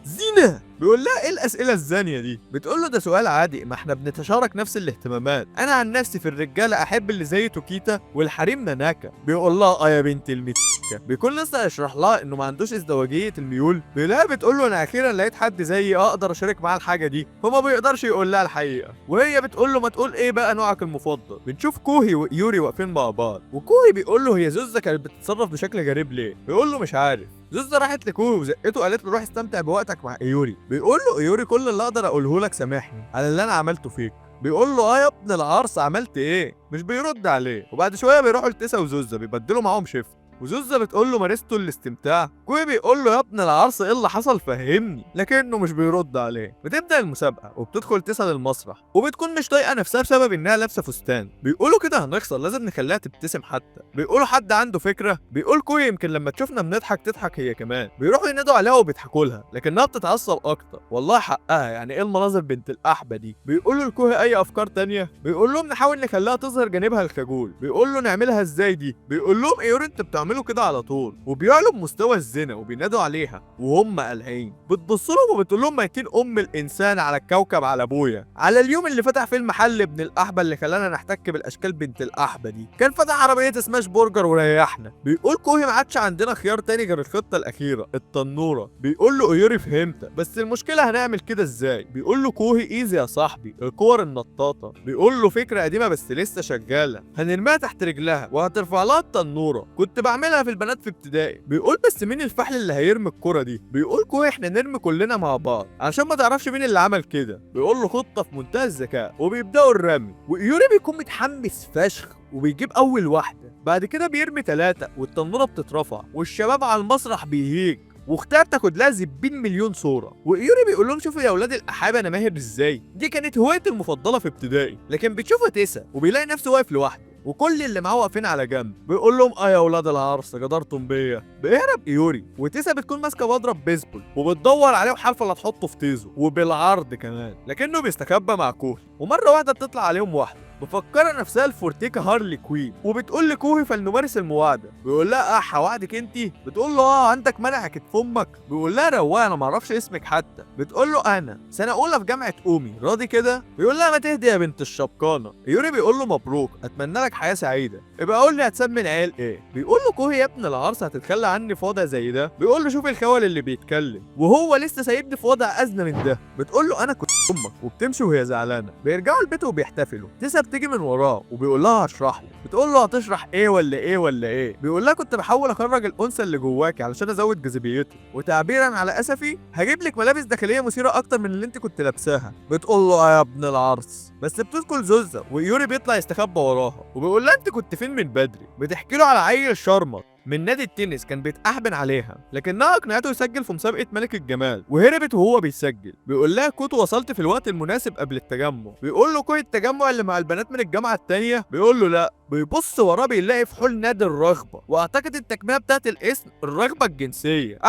Speaker 1: زينه. بيقول لها ايه الاسئله الزانيه دي؟ بتقول له ده سؤال عادي، ما احنا بنتشارك نفس الاهتمامات. انا عن نفسي في الرجاله احب اللي زي توكيتا والحريم ناناكا. بيقول لها يا بنت المتكه. بيكون لسه يشرح لها انه ما عندوش ازدواجيه الميول. بيلاقيها بتقول له انا اخيرا لقيت حد زيي اقدر اشارك معاه الحاجه دي. فما بيقدرش يقول لها الحقيقه وهي بتقول له ما تقول ايه بقى نوعك المفضل. بنشوف كوهي وايوري واقفين مع بعض وكوهي بيقول له هي زوزة كانت بتتصرف بشكل غريب ليه؟ بيقول له مش عارف. زوزة راحت لكوهي وزقته قالت له روح استمتع بوقتك مع ايوري. بيقول له ايوري كل اللي اقدر اقوله لك سامحني على اللي انا عملته فيك. بيقول له يا ابن العرس عملت ايه؟ مش بيرد عليه. وبعد شويه بيروحوا لتيسا وزوزة بيبدلوا معاهم شيفت وزوزة بتقول له مارستوا الاستمتاع. كوهي بيقول له يا ابن العرس ايه اللي حصل فهمني لكنه مش بيرد عليه. بتبدا المسابقه وبتدخل تيسا للمسرح وبتكون مش طايقه نفسها بسبب انها لابسه فستان. بيقولوا كده هنخسر لازم نخليها تبتسم حتى. بيقولوا حد عنده فكره. بيقول كوهي يمكن لما تشوفنا بنضحك تضحك هي كمان. بيروحوا ينادوا عليها وبيضحكوا لها لكنها بتتعصب اكتر. والله حقها يعني ايه المناظر بنت الاحبه دي. بيقولوا لكوهي اي افكار تانية. بيقول لهم نحاول نخليها تظهر جانبها الخجول. بيقول له نعملها ازاي دي؟ بيقول لهم ايوري انت بتعملوا كده على طول وبيعلوا بمستوى الزنا وبينادوا عليها وهم قلعين. بتبص لهم وبتقول لهم ميتين ام الانسان على الكوكب على ابويا على اليوم اللي فتح فيه المحل ابن الاحبه اللي خلانا نحتك بالاشكال بنت الاحبه دي. كان فتح عربيه سماش برجر وريحنا. بيقول كوهي ما عادش عندنا خيار تاني غير الخطه الاخيره التنوره. بيقول له ايوري فهمت بس المشكله هنعمل كده ازاي؟ بيقول له كوهي ايزي يا صاحبي الكور النطاطه. بيقول له فكره قديمه بس لسه شغاله هنرميها تحت رجلها وهترفع لها التنوره كنت بعملها في البنات في ابتدائي. بيقول بس مين الفحل اللي هيرمي الكرة دي؟ بيقول كوهي احنا نرمي كلنا مع بعض عشان ما تعرفش مين اللي عمل كده. بيقول له خطة في منتهى الذكاء وبيبدأوا الرمي وإيوري بيكون متحمس فشخ وبيجيب أول واحدة. بعد كده بيرمي 3 والتنورة بتترفع والشباب على المسرح بيهيج واختها بتاخد لها 70 مليون صوره. وايوري بيقول لهم شوفوا يا اولاد الاحابه انا ماهر ازاي. دي كانت هوايتي المفضله في ابتدائي. لكن بتشوفها تيسا وبيلاقي نفسه واقف لوحده وكل اللي معاه واقفين على جنب. بيقول لهم يا اولاد العرس جدرتم بيا. بيهرب ايوري وتيسا بتكون ماسكه مضرب بيسبول وبتدور عليه وحالفه لا تحطه في تيزو وبالعرض كمان لكنه بيستخبى مع كوهي. ومره واحده بتطلع عليهم واحده مفكره نفسها الفورتيكا هارلي كوين وبتقول لكوهي فلنمارس المواعده. بيقول لها هوعدك انتي؟ بتقول له عندك منع كتف امك. بيقول لها رواقه انا معرفش اسمك حتى. بتقول له انا سنه اولى في جامعه اومي راضي كده؟ بيقول لها ما تهدي يا بنت الشبكانه. يوري بيقول له مبروك اتمنى لك حياه سعيده. يبقى قول لي هتسمي العيال ايه؟ بيقول له كوهي يا ابن العرس هتتخلى عني في وضع زي ده؟ بيقول له شوف الخول اللي بيتكلم وهو لسه سايبني في وضع ازنى من ده. بتقول له انا كنت امك وبتمشي وهي زعلانه. بيرجعوا البيت وبيحتفلوا. تيسا بتيجي من وراه وبيقول لها هشرح لك. بتقول له هتشرح ايه ولا ايه ولا ايه؟ بيقول لها كنت بحاول اخرج الانثى اللي جواكي علشان ازود جاذبيته، وتعبيرا على اسفي هجيب لك ملابس داخليه مثيره اكتر من اللي انت كنت لابساها. بتقول له يا ابن العرس، بس بتدخل زوزة وايوري بيطلع يستخبى وراها وبيقول لها انت كنت فين من بدري. بتحكي له على عيل شرمط من نادي التنس كان بيتأحبن عليها، لكنها اقنعته يسجل في مسابقة ملك الجمال وهربت وهو بيسجل. بيقول لها كوتو وصلت في الوقت المناسب قبل التجمع. بيقول له كوي التجمع اللي مع البنات من الجامعة التانية؟ بيقول له لا. بيبص وراه بيلاقي فحول نادي الرغبة، واعتقد التكملة بتاعت الاسم الرغبة الجنسية.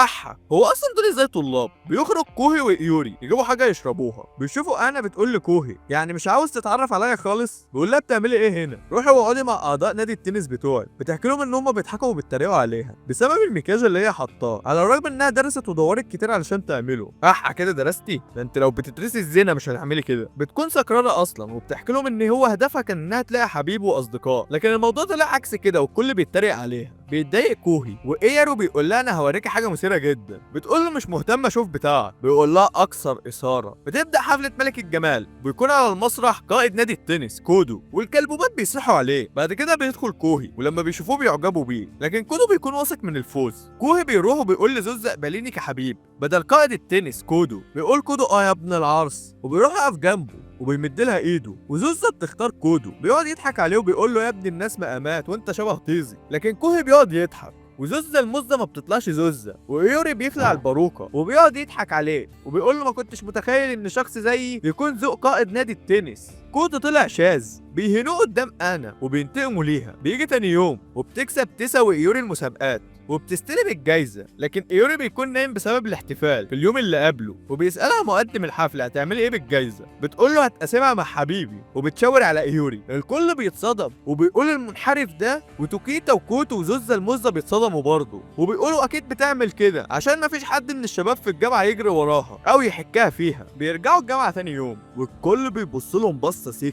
Speaker 1: هو اصلا دول ازاي طلاب؟ بيخرج كوهي وايوري يجيبوا حاجة يشربوها. بيشوفوا انا بتقول لكوهي يعني مش عاوز تتعرف عليا خالص؟ بيقول لها بتعملي ايه هنا؟ روحي واقعدي مع اعضاء نادي التنس بتوعي. بتحكي لهم ان هم بيضحكوا وبيتريقوا عليها بسبب المكياج اللي هي حطاه، على الرغم انها درست ودورت كتير علشان تعمله. كده درستي؟ ده انت لو بتدرسي الزنا مش هتعملي كده. بتكون سكرانه اصلا وبتحكي لهم ان هو هدفها كان انها تلاقي حبيب واصدقاء، لكن الموضوع طلع عكس كده والكل بيتريق عليها. بيتضايق كوهي وايارو بيقول لها انا هوريكي حاجه مثيره جدا. بتقول له مش مهتم اشوف بتاعك. بيقول لها اكثر اثاره. بتبدا حفله ملك الجمال، بيكون على المسرح قائد نادي التنس كودو والكلبوبات بيصيحوا عليه. بعد كده بيدخل كوهي ولما بيشوفوه بيعجبوا بيه، لكن كودو بيكون واثق من الفوز. كوهي بيروح وبيقول لزوزة اقبليني كحبيب بدل قائد التنس كودو. بيقول كودو يا ابن العرس، وبيروح يقف جنبه وبيمد لها ايده، وزوزة بتختار كودو. بيقعد يضحك عليه وبيقول له يا ابني الناس مقامات وانت شبه طيزي، لكن كوهي بيقعد يضحك. وزوزة المزة ما بتطلعش زوزة، وايوري بيخلع الباروكة وبيقعد يضحك عليه وبيقول له ما كنتش متخيل ان شخص زيي يكون ذوق قائد نادي التنس. كودو طلع شاذ. بيهنوه قدام انا وبينتقموا ليها. بيجي تاني يوم وبتكسب تسا وايوري المسابقات وبتستلم الجايزة، لكن ايوري بيكون نايم بسبب الاحتفال في اليوم اللي قبله. وبيسألها مقدم الحفلة هتعملي ايه بالجايزة؟ بتقول له هتقسمها مع حبيبي، وبتشاور على ايوري. الكل بيتصدم وبيقول المنحرف ده، وتوكيتا وكوتو وزوزة المزة بيتصدموا برضه وبيقولوا اكيد بتعمل كده عشان مفيش حد من الشباب في الجامعة يجري وراها او يحكها فيها. بيرجعوا الجامعة تاني يوم والكل بيبص لهم بصة 6.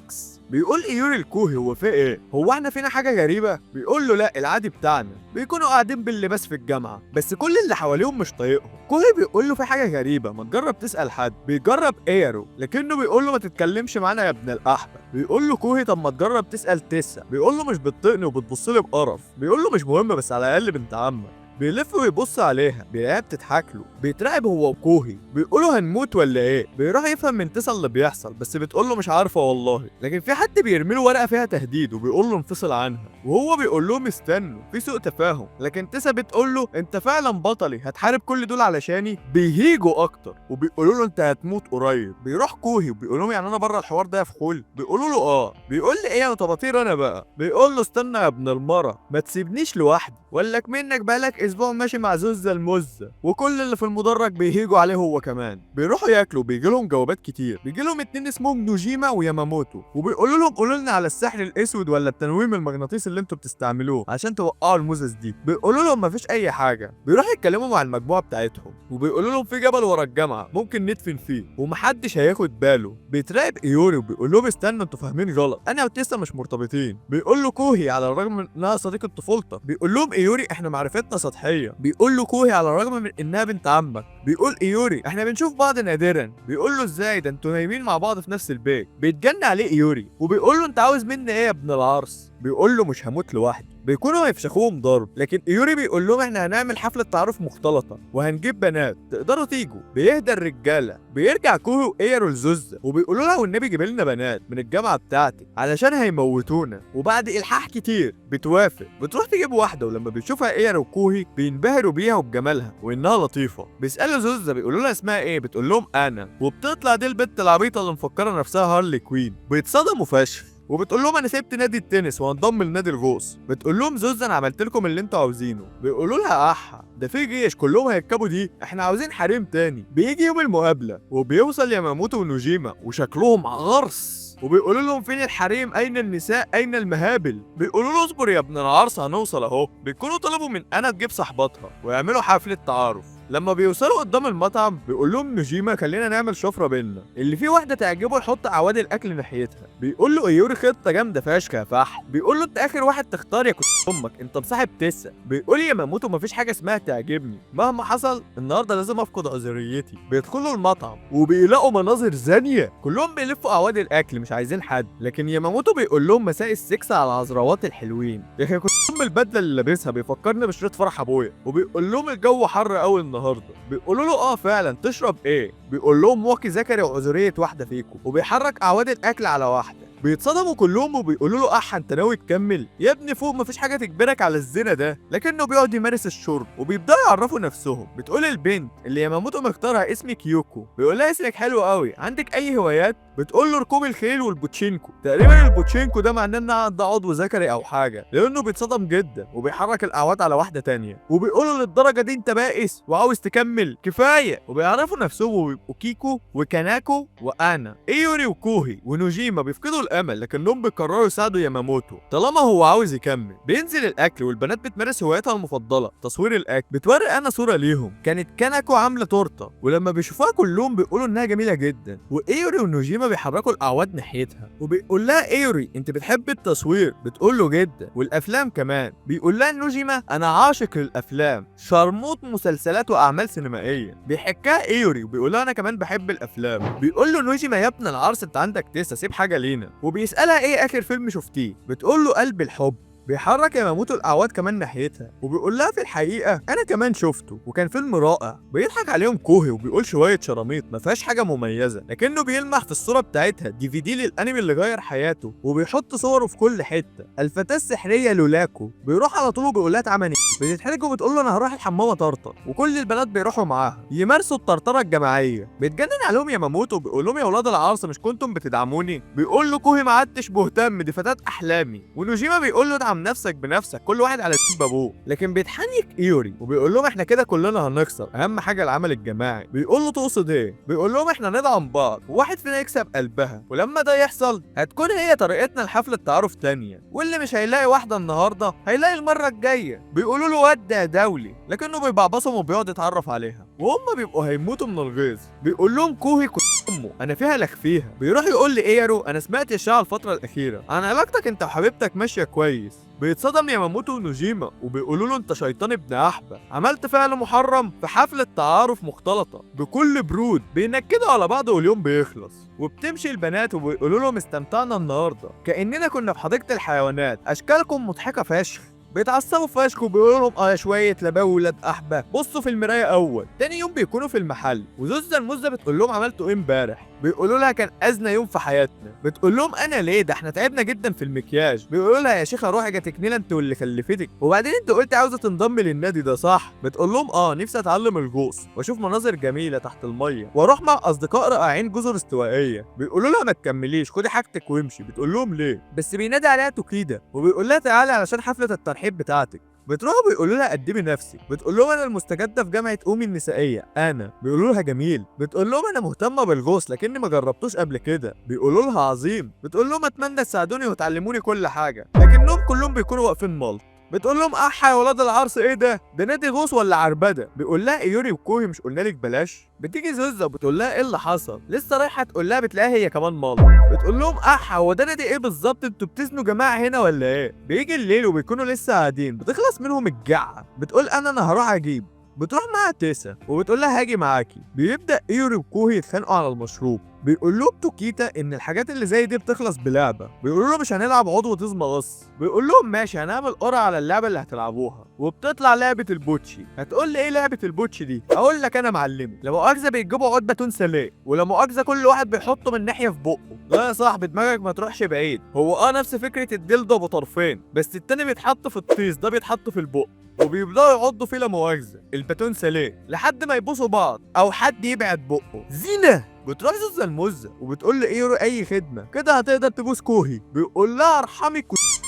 Speaker 1: بيقول ايوري لكوهي هو في ايه؟ هو احنا فينا حاجة غريبة؟ بيقول له لا العادي بتاعنا، بيكونوا قاعدين باللباس في الجامعة بس كل اللي حواليهم مش طايقهم. كوهي بيقول له في حاجة غريبة، ما تجرب تسأل حد. بيجرب ايارو لكنه بيقول له ما تتكلمش معانا يا ابن الأحبة. بيقول له كوهي طب ما تجرب تسأل تسا. بيقول له مش بتطقني وبتبص لي بقرف. بيقول له مش مهم بس على الأقل بنت عمك. بيلف ويبص عليها بيلاقيها بتضحك له. بيترعب هو وكوهي، بيقولوا هنموت ولا ايه؟ بيروح يفهم من تسا اللي بيحصل بس بتقول له مش عارفه والله. لكن في حد بيرمي له ورقه فيها تهديد وبيقول له انفصل عنها، وهو بيقول لهم استنوا في سوء تفاهم. لكن تسا بتقول له انت فعلا بطلي، هتحارب كل دول علشاني؟ بيهيجوا اكتر وبيقولوا له انت هتموت قريب. بيروح كوهي وبيقول لهم يعني انا بره الحوار ده يا فخول؟ بيقولوا له بيقول لي ايه انا طباطير انا بقى. بيقول له استنى يا ابن المره، ما تسيبنيش لوحدي، ولك منك بقالك اسبوع ماشي مع زوزة المزة. وكل اللي في المدرج بيهيجوا عليه هو كمان. بيروحوا ياكلوا، بيجي لهم جوابات كتير. بيجي لهم 2 اسمهم نوجيما وياماموتو وبيقولوا لهم قولوا لنا على السحر الاسود ولا التنويم المغناطيسي اللي انتوا بتستعملوه عشان توقعوا المزز دي. بيقولوا لهم مفيش اي حاجه. بيروحوا يتكلموا مع المجموعه بتاعتهم وبيقولوا لهم في جبل ورا الجامعه ممكن ندفن فيه ومحدش هياخد باله. بيتراقب ايوري وبيقول لهم استنوا انتوا فاهمين غلط، انا وتيسا مش مرتبطين. بيقول له كوهي على الرغم من انها صديقه طفولتك. بيقول لهم ايوري احنا معرفتنا سطحيه. بيقول له كوهي على الرغم من انها بنت عمك. بيقول ايوري احنا بنشوف بعض نادرا. بيقول له ازاي ده انتوا نايمين مع بعض في نفس البيت. بيتجن عليه ايوري وبيقول له انت عاوز مني ايه يا ابن العرس؟ بيقول له مش هموت لوحدي. بيكونوا هيفشخوهم ضرب، لكن ايوري بيقول لهم احنا هنعمل حفله تعارف مختلطه وهنجيب بنات تقدروا تيجوا. بيهدى الرجاله. بيرجع كوهي وايارو لزوزة وبيقولوا لها والنبي جيب لنا بنات من الجامعه بتاعتي علشان هيموتونا. وبعد الحاح كتير بتوافق. بتروح تجيب واحده ولما بيشوفها ايارو وكوهي بينبهروا بيها وبجمالها وانها لطيفه. بيسالوا زوزة بيقولوا لها اسمها ايه؟ بتقول لهم انا. وبتطلع دي البت العبيطه اللي مفكره نفسها هارلي كوين. بيتصدموا فشخ وبتقول لهم انا سبت نادي التنس وهنضم لنادي الغوص. بتقول لهم زوزة انا عملت لكم اللي انتوا عاوزينه. بيقولوا لها ده في جيش كلهم هيركبوا دي، احنا عاوزين حريم تاني. بيجي يوم المقابله وبيوصل ياماموتو ونوجيما وشكلهم غرس وبيقولوا لهم فين الحريم؟ اين النساء؟ اين المهابل؟ بيقولوا له اصبر يا ابن العرس هنوصل اهو. بيكونوا طلبوا من انا تجيب صاحباتها ويعملوا حفله تعارف. لما بيوصلوا قدام المطعم بيقول لهم نوجيما خلينا نعمل شفره بينا، اللي فيه واحده تعجبه يحط اعواد الاكل ناحيتها. بيقول له ايوري خطه جامده فشخ يا فحل. بيقول له انت اخر واحد تختار يا امك، انت مصاحب تسا. بيقول يا ماموتو مفيش حاجه اسمها تعجبني، مهما حصل النهارده لازم افقد عذريتي. بيدخلوا المطعم وبيلاقوا مناظر زانيه، كلهم بيلفوا اعواد الاكل مش عايزين حد، لكن ياماموتو بيقول لهم مساء السكس على العذراوات الحلوين. يا اخي كنت البدله اللي لابسها بيفكرني بشريط فرح ابويا. وبيقول لهم الجو حر قوي النهارده. بيقولوا له فعلا تشرب ايه؟ بيقول لهم واقي ذكري وعذريه واحده فيكم، وبيحرك اعواد الاكل على واحده. بيتصدموا كلهم وبيقولوا له انت ناوي تكمل؟ يا ابني فوق مفيش حاجه تجبرك على الزنا ده. لكنه بيقعد يمارس الشرب وبيبداوا يعرفوا نفسهم. بتقول البنت اللي ياماموتو مختارها اسمي كيوكو، بيقول لها اسمك حلو قوي، عندك اي هوايات؟ بتقول له ركوب الخيل والبوتشينكو. تقريبا البوتشينكو ده معناه ان عندها عضو ذكري او حاجه، لانه بيتصدم جدا وبيحرك الاعواد على واحده تانية. وبيقولوا للدرجه دي انت بائس وعاوز تكمل؟ كفايه. وبيعرفوا نفسهم وبيبقوا كيكو وكاناكو وانا ايوري وكوهي ونوجيما بيفقدوا الامل، لكنهم بيقرروا يساعدوا ياماموتو طالما هو عاوز يكمل. بينزل الاكل والبنات بتمارس هوايتها المفضله تصوير الاكل. بتوري انا صوره ليهم كانت كاناكو عامله تورته، ولما بيشوفوها كلهم بيقولوا انها جميله جدا. وايوري ونوجيما بيحركوا الاعواد ناحيتها. وبيقول لها ايوري انت بتحب التصوير؟ بتقول له جدا، والافلام كمان. بيقول لها نوجيما انا عاشق للافلام، شرموط مسلسلات واعمال سينمائيه. بيحكها ايوري وبيقول لها انا كمان بحب الافلام. بيقول له نوجيما يا ابن العرس انت عندك تسا، سيب حاجه لينا. وبيسالها ايه اخر فيلم شفتيه؟ بتقول له قلب الحب. بيحرك ياماموتو الاعواد كمان ناحيتها وبيقول لها في الحقيقه انا كمان شفته وكان فيلم رائع. بيضحك عليهم كوهي وبيقول شويه شراميط ما فيهاش حاجه مميزه، لكنه بيلمح في الصوره بتاعتها DVD للانمي اللي غير حياته، وبيحط صوره في كل حته. الفتاه السحريه لولاكو بيروح على طول وبيقول لها اتعمل ايه؟ بتتحرج وبتقول له انا هروح الحمام اطرطر، وكل البنات بيروحوا معاها يمارسوا الطرطره الجماعيه. بيتجنن عليهم ياماموتو وبيقول لهم يا اولاد العرس مش كنتم بتدعموني؟ بيقول له كوهي ما عدتش مهتم، دي فتاه احلامي. ونوجيما بيقول له ادعم نفسك بنفسك، كل واحد على بابوه. لكن بيتحنك ايوري وبيقول لهم احنا كده كلنا هنخسر، اهم حاجه العمل الجماعي. بيقول له تقصد ايه؟ بيقول لهم احنا ندعم بعض وواحد فينا يكسب قلبها، ولما ده يحصل هتكون هي طريقتنا لحفله تعارف تانية، واللي مش هيلاقي واحده النهارده هيلاقي المره الجايه. بيقولوا له ود يا دولي، لكنه بيبعبصهم وبيقعد يتعرف عليها وهم بيبقوا هيموتوا من الغيظ. بيقول لهم كوهي امه انا فيها لك فيها. بيروح يقول لي ايرو انا سمعت الشائع الفتره الاخيره عن علاقتك انت وحبيبتك ماشيه كويس. بيتصدم ياماموتو ونوجيما وبيقولوا له انت شيطان ابن احبه، عملت فعل محرم في حفله تعارف مختلطه. بكل برود بينكدوا على بعض واليوم بيخلص وبتمشي البنات وبيقولوا لهم استمتعنا النهارده كاننا كنا في حديقه الحيوانات، اشكالكم مضحكه فشخ. بيتعصبوا فشخ وبيقولوا لهم يا شويه لباوي ولاد احبه، بصوا في المرايه اول. تاني يوم بيكونوا في المحل وزوزة المزه بتقول لهم عملتوا ايه امبارح؟ بيقولوا لها كان ازنى يوم في حياتنا. بتقول لهم انا ليه؟ ده احنا تعبنا جدا في المكياج. بيقولوا لها يا شيخه روحي جاتكنيله انت واللي خلفتك، وبعدين انت قلت عاوزه تنضم للنادي ده صح؟ بتقول لهم نفسي اتعلم الغوص واشوف مناظر جميله تحت الميه واروح مع اصدقاء رائعين جزر استوائيه. بيقولوا لها ما تكمليش خدي حاجتك وامشي. بتقول لهم ليه؟ بس بينادي عليها توكيدا وبيقول لها تعالي علشان حفله الترحيب بتاعتك. بتروحوا بيقولوا لها قدمي نفسك. بتقول لهم انا المستجده في جامعه اومي النسائيه انا. بيقولوا لها جميل. بتقول لهم انا مهتمه بالغوص لكني ما جربتوش قبل كده. بيقولوا لها عظيم. بتقول لهم اتمنى تساعدوني وتعلموني كل حاجه، لكنهم كلهم بيكونوا واقفين ملط. بتقول لهم يا ولاد العرس ايه ده نادي غوص ولا عربده؟ بيقول لها ايوري وكوهي مش قلنا لك بلاش؟ بتيجي زوزة وبتقول لها ايه اللي حصل؟ لسه رايحه تقول لها بتلاقيها هي كمان ماله. بتقول لهم هو ده نادي ايه بالظبط؟ انتوا بتزنوا جماعه هنا ولا ايه؟ بيجي الليل وبيكونوا لسه قاعدين بتخلص منهم الجعه. بتقول انا هروح اجيب. بتروح معاها تيسا وبتقول لها هاجي معاكي. بيبدا ايوري وكوهي يتخانقوا على المشروب. بيقول لهم توكيتا ان الحاجات اللي زي دي بتخلص بلعبه. بيقولوا له مش هنلعب عضو طيز مغص. بيقول لهم ماشي هنعمل قرعه على اللعبه اللي هتلعبوها، وبتطلع لعبه البوتشي. هتقول لي ايه لعبه البوتشي دي؟ اقول لك انا معلمي. لا مؤاخذه بيجيبوا عود باتون سليه، ولا مؤاخذه كل واحد بيحطه من ناحيه في بقه. لا يا صاحبي دماغك ما تروحش بعيد، هو نفس فكره الدلدو ابو طرفين، بس التاني بيتحط في الطيز ده بيتحط في البق، وبيبداوا يعضوا فيه لا مؤاخذه الباتون سليه لحد ما يبوسوا بعض او حد يبعد بقه. زينه. بتروح زوزة المزة وبتقول لايورو اي خدمه كده هتقدر تبوس كوهي. بيقول لها ارحمك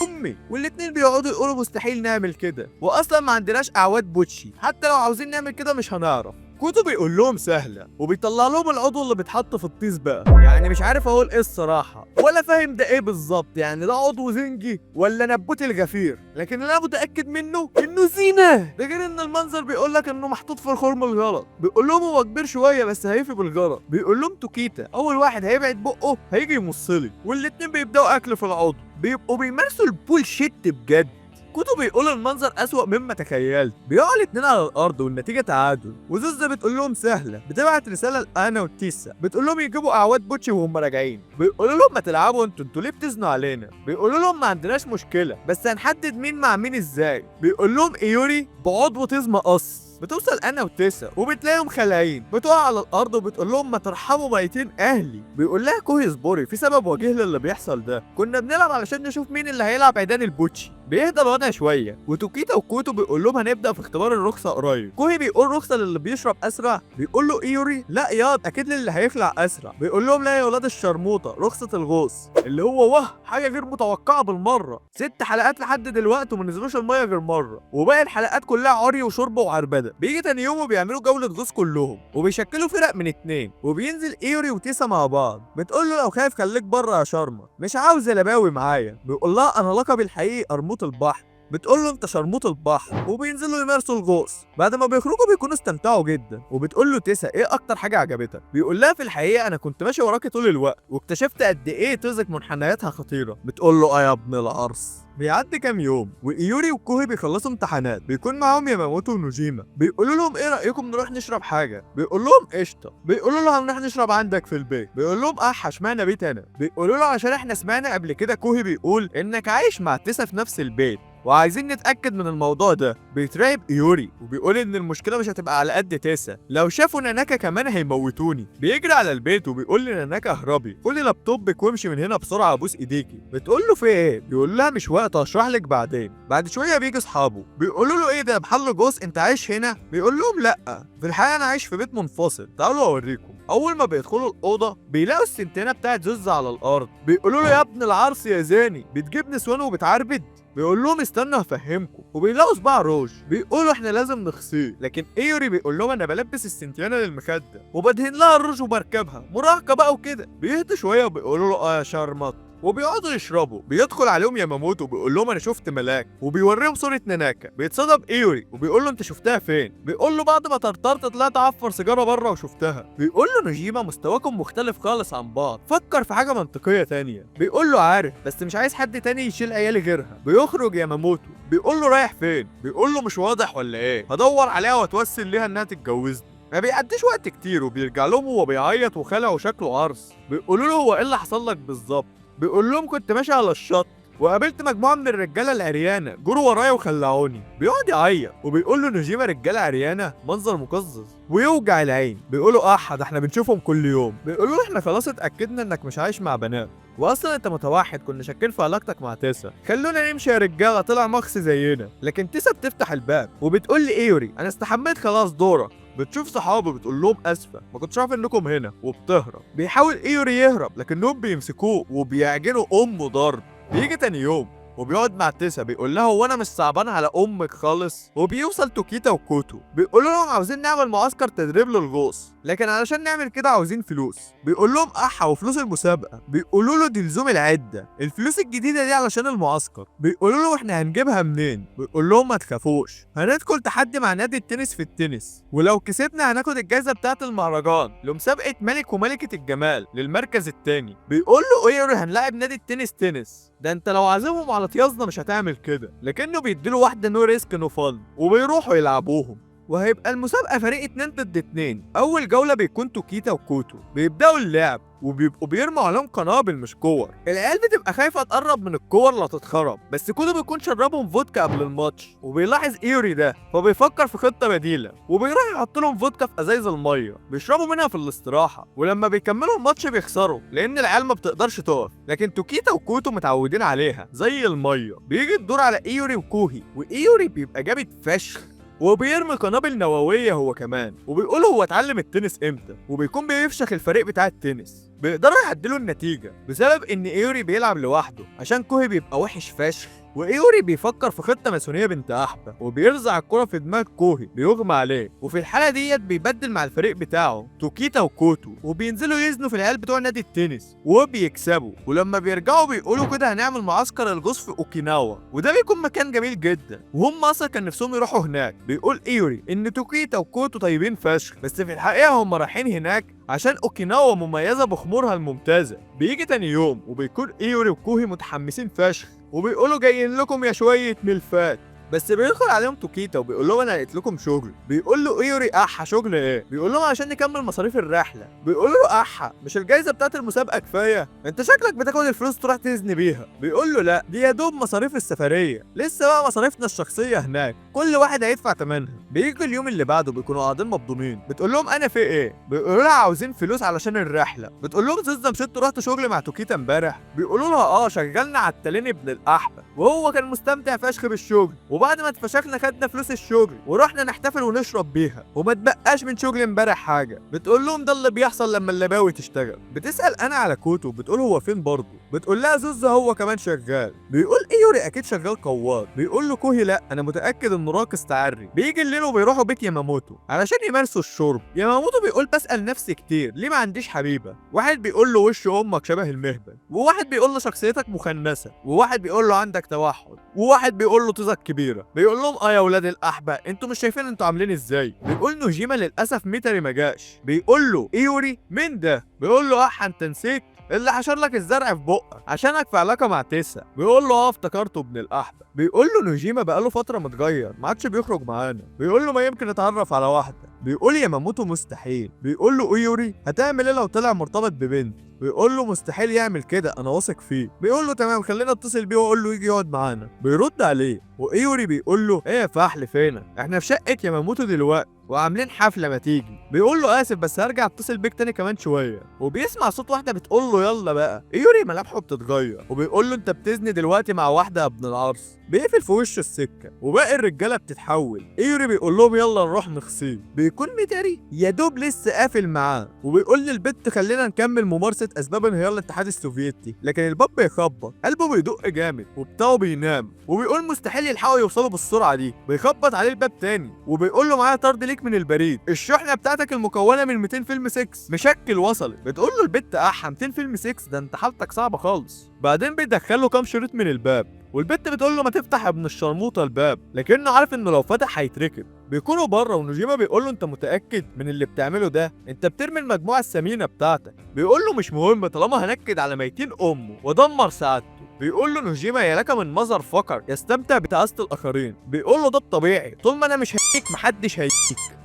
Speaker 1: امي، والاتنين بيقعدوا يقولوا مستحيل نعمل كده، واصلا ما عندناش اعواد بوتشي، حتى لو عاوزين نعمل كده مش هنعرف. كوتو بيقول لهم سهله وبيطلع لهم العضو اللي بيتحط في الطيس بقى. يعني مش عارف اقول ايه الصراحه، ولا فاهم ده ايه بالظبط، يعني ده عضو زنجي ولا نبوت الغفير، لكن اللي انا متاكد منه انه زينه. ده غير ان المنظر بيقول لك انه محطوط في الخرم الغلط. بيقول لهم هو كبير شويه بس هيفي بالغلط. بيقول لهم توكيتا اول واحد هيبعد بقه هيجي يمصلي، والاتنين بيبداوا اكل في العضو، بيبقوا بيمارسوا البول شيت بجد. كوتو بيقول المنظر أسوأ مما تخيلت. بيقعوا الاتنين على الأرض والنتيجة تعادل، وزوزة بتقول لهم سهلة، بتبعت رسالة لأنا وتيسا بتقول لهم يجيبوا أعواد بوتشي وهم راجعين. بيقولوا لهم ما تلعبوا انتوا ليه بتزنوا علينا؟ بيقولوا لهم ما عندناش مشكلة بس هنحدد مين مع مين ازاي. بيقول لهم ايوري بعضو طيز مقص. بتوصل انا وتيسا وبتلاقيهم خلاعين، بتقع على الارض وبتقول لهم ما ترحموا ميتين اهلي. بيقول لها كوهي اصبري، في سبب وجيه للي بيحصل ده، كنا بنلعب علشان نشوف مين اللي هيلعب عيدان البوتشي. بيهدى الوضع شويه، وتوكيتا وكوتو بيقول لهم هنبدا في اختبار الرخصه قريب. كوهي بيقول رخصه للي بيشرب اسرع. بيقول له ايوري لا ياض اكيد للي هيخلع اسرع. بيقول لهم لا يا ولاد الشرموطه، رخصه الغوص اللي هو حاجه غير متوقعه بالمره. 6 حلقات لحد دلوقتي وما نزلوش الميه غير مره، وباقي الحلقات كلها عري وشرب وعربده. بيجي تاني يوم وبيعملوا جوله غوص كلهم، وبيشكلوا فرق من 2، وبينزل ايوري وتيسا مع بعض. بتقول له لو خايف خليك بره يا شرمه، مش عاوز لباوي معايا. بيقول لها انا لقبي الحقيقي قرموط البحر. بتقول له انت شرموط البحر، وبينزلوا يمارسوا الغوص. بعد ما بيخرجوا بيكونوا استمتعوا جدا، وبتقول له تيسا ايه اكتر حاجه عجبتك؟ بيقول لها في الحقيقه انا كنت ماشي وراكي طول الوقت واكتشفت قد ايه طيزك منحنياتها خطيره. بتقول له اه يا ابن العرس. بيعدي كام يوم وايوري وكوهي بيخلصوا امتحانات، بيكون معاهم ياماموتو ونوجيما. بيقولوا لهم ايه رايكم نروح نشرب حاجه؟ بيقول لهم قشطه. بيقولوا له هنروح نشرب عندك في البيت. بيقول لهم اشمعنى بيت انا؟ بيقولوا له عشان احنا سمعنا قبل كده كوهي بيقول انك عايش مع تيسا في نفس البيت وعايزين نتاكد من الموضوع ده. بيتراقب ايوري وبيقول ان المشكله مش هتبقى على قد تيسا، لو شافوا ناناكا كمان هيموتوني. بيجري على البيت وبيقول لناناكا اهربي، خدي لابتوبك وامشي من هنا بسرعه ابوس ايديكي. بتقول له في ايه؟ بيقول لها مش وقت اشرح لك بعدين. بعد شويه بيجي اصحابه بيقولوا له ايه ده بحل جوز انت عايش هنا؟ بيقول لهم لا في الحقيقه انا عايش في بيت منفصل، تعالوا اوريكم. اول ما بيدخلوا الاوضه بيلاقوا السنتينه بتاعت زوزة على الارض. بيقولوا له يا ابن العرس يا زاني بتجيب نسوان وبتعربد. بيقول لهم استنوا هفهمكم، وبيلاقوا صباع روج. بيقولوا احنا لازم نخسيه، لكن ايوري بيقول لهم انا بلبس السنتيانه للمخده وبدهن لها الروج وبركبها مراهقه بقى وكده. بيهدوا شويه وبيقولوا له اه يا شرمط، وبيقعدوا يشربوا. بيدخل عليهم ياماموتو وبيقول لهم انا شفت ملاك، وبيوريهم صوره ناناكا. بيتصدم ايوري وبيقول له انت شفتها فين؟ بيقول له بعد ما طرطرت طلعت اعفر سيجاره بره وشفتها. بيقول له نوجيما مستواكم مختلف خالص عن بعض، فكر في حاجه منطقيه تانية. بيقول له عارف بس مش عايز حد تاني يشيل عيالي غيرها. بيخرج ياماموتو بيقول له رايح فين؟ بيقول له مش واضح ولا ايه؟ هدور عليها واتوسل ليها انها تتجوزني. ما بيعديش وقت كتير وبيرجع لهم وهو بيعيط وخلع وشكله عرس. بيقولوا له هو ايه اللي حصل لك بالظبط؟ بيقول لهم كنت ماشي على الشط وقابلت مجموعه من الرجاله العريانه جروا ورايا وخلعوني. بيقعد يعيط وبيقول له نوجيما رجاله عريانه منظر مقزز ويوجع العين. بيقولوا ده احنا بنشوفهم كل يوم. بيقولوا له احنا خلاص اتاكدنا انك مش عايش مع بنات، واصلا انت متوحد، كنا شاكين في علاقتك مع تيسا، خلونا نمشي يا رجاله طلع مخس زينا. لكن تيسا بتفتح الباب وبتقول لي ايوري انا استحميت خلاص دورك. بتشوف صحابه بتقول لهم اسفه ما كنتش عارف انكم هنا، وبتهرب. بيحاول ايوري يهرب لكنهم بيمسكوه وبيعجنوا امه ضرب. بيجي تاني يوم وبيقعد مع تيسا بيقول لها هو انا مش صعبان على امك خالص. وبيوصل توكيتا وكوتو بيقولوا لهم عاوزين نعمل معسكر تدريب للغوص، لكن علشان نعمل كده عاوزين فلوس. بيقول لهم وفلوس المسابقه. بيقولوا له دي لزوم العده، الفلوس الجديده دي علشان المعسكر. بيقولوا له احنا هنجيبها منين؟ بيقول لهم ما تخافوش هندخل تحدي مع نادي التنس في التنس، ولو كسبنا هناخد الجائزه بتاعه المهرجان لمسابقه ملك وملكه الجمال للمركز الثاني. بيقول له ايوري هنلاعب نادي التنس تنس، ده انت لو عازمهم على طيازنا مش هتعمل كده. لكنه بيديله واحده نو ريسك نو فن وبيروحوا يلعبوهم. وهيبقى المسابقه فريق 2 ضد 2. اول جوله بيكون توكيتا وكوتو بيبداوا اللعب وبيبقوا بيرموا عليهم قنابل مش كور. العيال بتبقى خايفه تقرب من الكور لا تتخرب، بس كوتو بيكون شربهم فودكا قبل الماتش وبيلاحظ ايوري ده فبيفكر في خطه بديله وبيروح يحط لهم فودكا في ازايز الميه بيشربوا منها في الاستراحه. ولما بيكملوا الماتش بيخسروا لان العيال ما بتقدرش تقف، لكن توكيتا وكوتو متعودين عليها زي الميه. بيجي الدور على ايوري وكوهي، وايوري بيبقى جامد فشخ وبيرمي قنابل نوويه هو كمان. وبيقول هو اتعلم التنس امتى، وبيكون بيفشخ الفريق بتاع التنس. بيقدروا يعدلوا النتيجه بسبب ان ايوري بيلعب لوحده عشان كوهي بيبقى وحش فشخ. وايوري بيفكر في خطه ماسونيه بنت احبه وبيرزع الكره في دماغ كوهي بيغمى عليه، وفي الحاله ديت بيبدل مع الفريق بتاعه توكيتا وكوتو وبينزلوا يزنوا في العيال بتوع نادي التنس وبيكسبوا. ولما بيرجعوا بيقولوا كده هنعمل معسكر الغوص في اوكيناوا، وده بيكون مكان جميل جدا وهم اصلا كان نفسهم يروحوا هناك. بيقول ايوري ان توكيتا وكوتو طيبين فشخ، بس في الحقيقه هم رايحين هناك عشان اوكيناوا مميزه بخمورها الممتازه. بيجي تاني يوم وبيكون ايوري وكوهي متحمسين فشخ وبيقولوا جايين لكم يا شويه ملفات، بس بيدخل عليهم توكيتا وبيقول لهم انا لقيت لكم شغل. بيقول له ايوري احا شغل ايه؟ بيقول لهم عشان نكمل مصاريف الرحله. بيقول له احا مش الجايزه بتاعت المسابقه كفايه؟ انت شكلك بتاخد الفلوس تروح تزني بيها. بيقول له لا، دي يا دوب مصاريف السفريه، لسه بقى مصاريفنا الشخصيه هناك كل واحد هيدفع ثمنها. بيجي اليوم اللي بعده بيكونوا قاعدين مبضومين. بتقول لهم انا في ايه؟ بيقولوا لها عاوزين فلوس علشان الرحله. بتقول لهم زوزة مش انتوا رحتوا شغل مع توكيتا امبارح؟ بيقولوا لها شغلنا عالتلين ابن الاحبه وهو كان مستمتع فشخ بالشغل، وبعد ما اتفشخنا خدنا فلوس الشغل ورحنا نحتفل ونشرب بيها وما تبقاش من شغل امبارح حاجه. بتقول لهم ده اللي بيحصل لما اللباوي تشتغل. بتسال انا على كوتو، بتقول هو فين برضه؟ بتقول لها زوزة هو كمان شغال. بيقول ايوري اكيد شغال قواد. بيقول له كوهي لا، انا متاكد انه راقص تعري. بيجي الليل وبيروحوا بيت ياماموتو علشان يمارسوا الشرب. ياماموتو بيقول بسال نفسي كتير ليه ما عنديش حبيبه. واحد بيقول له وش امك شبه المهبل، وواحد بيقول له شخصيتك مخنثه، وواحد بيقول له عندك توحد، وواحد بيقول له طيزك كبيره. بيقول لهم يا ولاد الاحبه انتوا مش شايفين انتوا عاملين ازاي؟ بيقول نوجيما للاسف ميتاري ما جاش. بيقول له ايوري مين ده؟ بيقول له انت نسيت اللي حشر لك الزرع في بقك عشانك في علاقه مع تيسا. بيقول له افتكرته ابن الاحبه. بيقول له نوجيما بقاله فتره متغير ما عادش بيخرج معانا. بيقول له ما يمكن نتعرف على واحده. بيقول ياماموتو مستحيل. بيقول له ايوري هتعمل ايه لو طلع مرتبط ببنت؟ بيقول له مستحيل يعمل كده، انا واثق فيه. بيقول له تمام خلينا اتصل بيه واقول له يجي يقعد معانا. بيرد عليه وايوري بيقول له ايه يا فحل فينك؟ احنا في شقه ياماموتو دلوقتي وعاملين حفله ما تيجي. بيقول له اسف بس هرجع اتصل بيك تاني كمان شويه. وبيسمع صوت واحده بتقول له يلا بقى. ايوري ملامحه بتتغير وبيقول له انت بتزني دلوقتي مع واحده يا ابن العرس. بيقفل في وشه السكه وباقي الرجاله بتتحول. ايوري بيقول لهم يلا نروح نغسل. بيكون ميتاري يا دوب لسه قافل معاه وبيقول للبت خلينا نكمل ممارسه اسباب انهيار الاتحاد السوفيتي، لكن الباب بيخبط، قلبه بيدق جامد وبتاعه بينام وبيقول مستحيل يلحقوا يوصلوا بالسرعه دي. بيخبط عليه الباب تاني وبيقول له معايا طرد ليك من البريد، الشحنه بتاعتك المكونه من 200 فيلم 6 مشكل وصلت. بتقول له البت 200 فيلم 6 ده انت حالتك صعبه خالص. بعدين بيدخله كام شريط من الباب والبت بتقول له ما تفتح يا ابن الشرموطه الباب، لكنه عارف انه لو فتح هيتركب. بيكونوا بره ونوجيما بيقول له انت متاكد من اللي بتعمله ده؟ انت بترمي المجموعه الثمينه بتاعتك. بيقول له مش مهم طالما هنكد على ميتين امه ودمر سعادته. بيقول له نوجيما يا لك من مظهر فقر يستمتع بتعاسة الاخرين. بيقول له ده الطبيعي، طول ما انا مش هيك محدش هيك.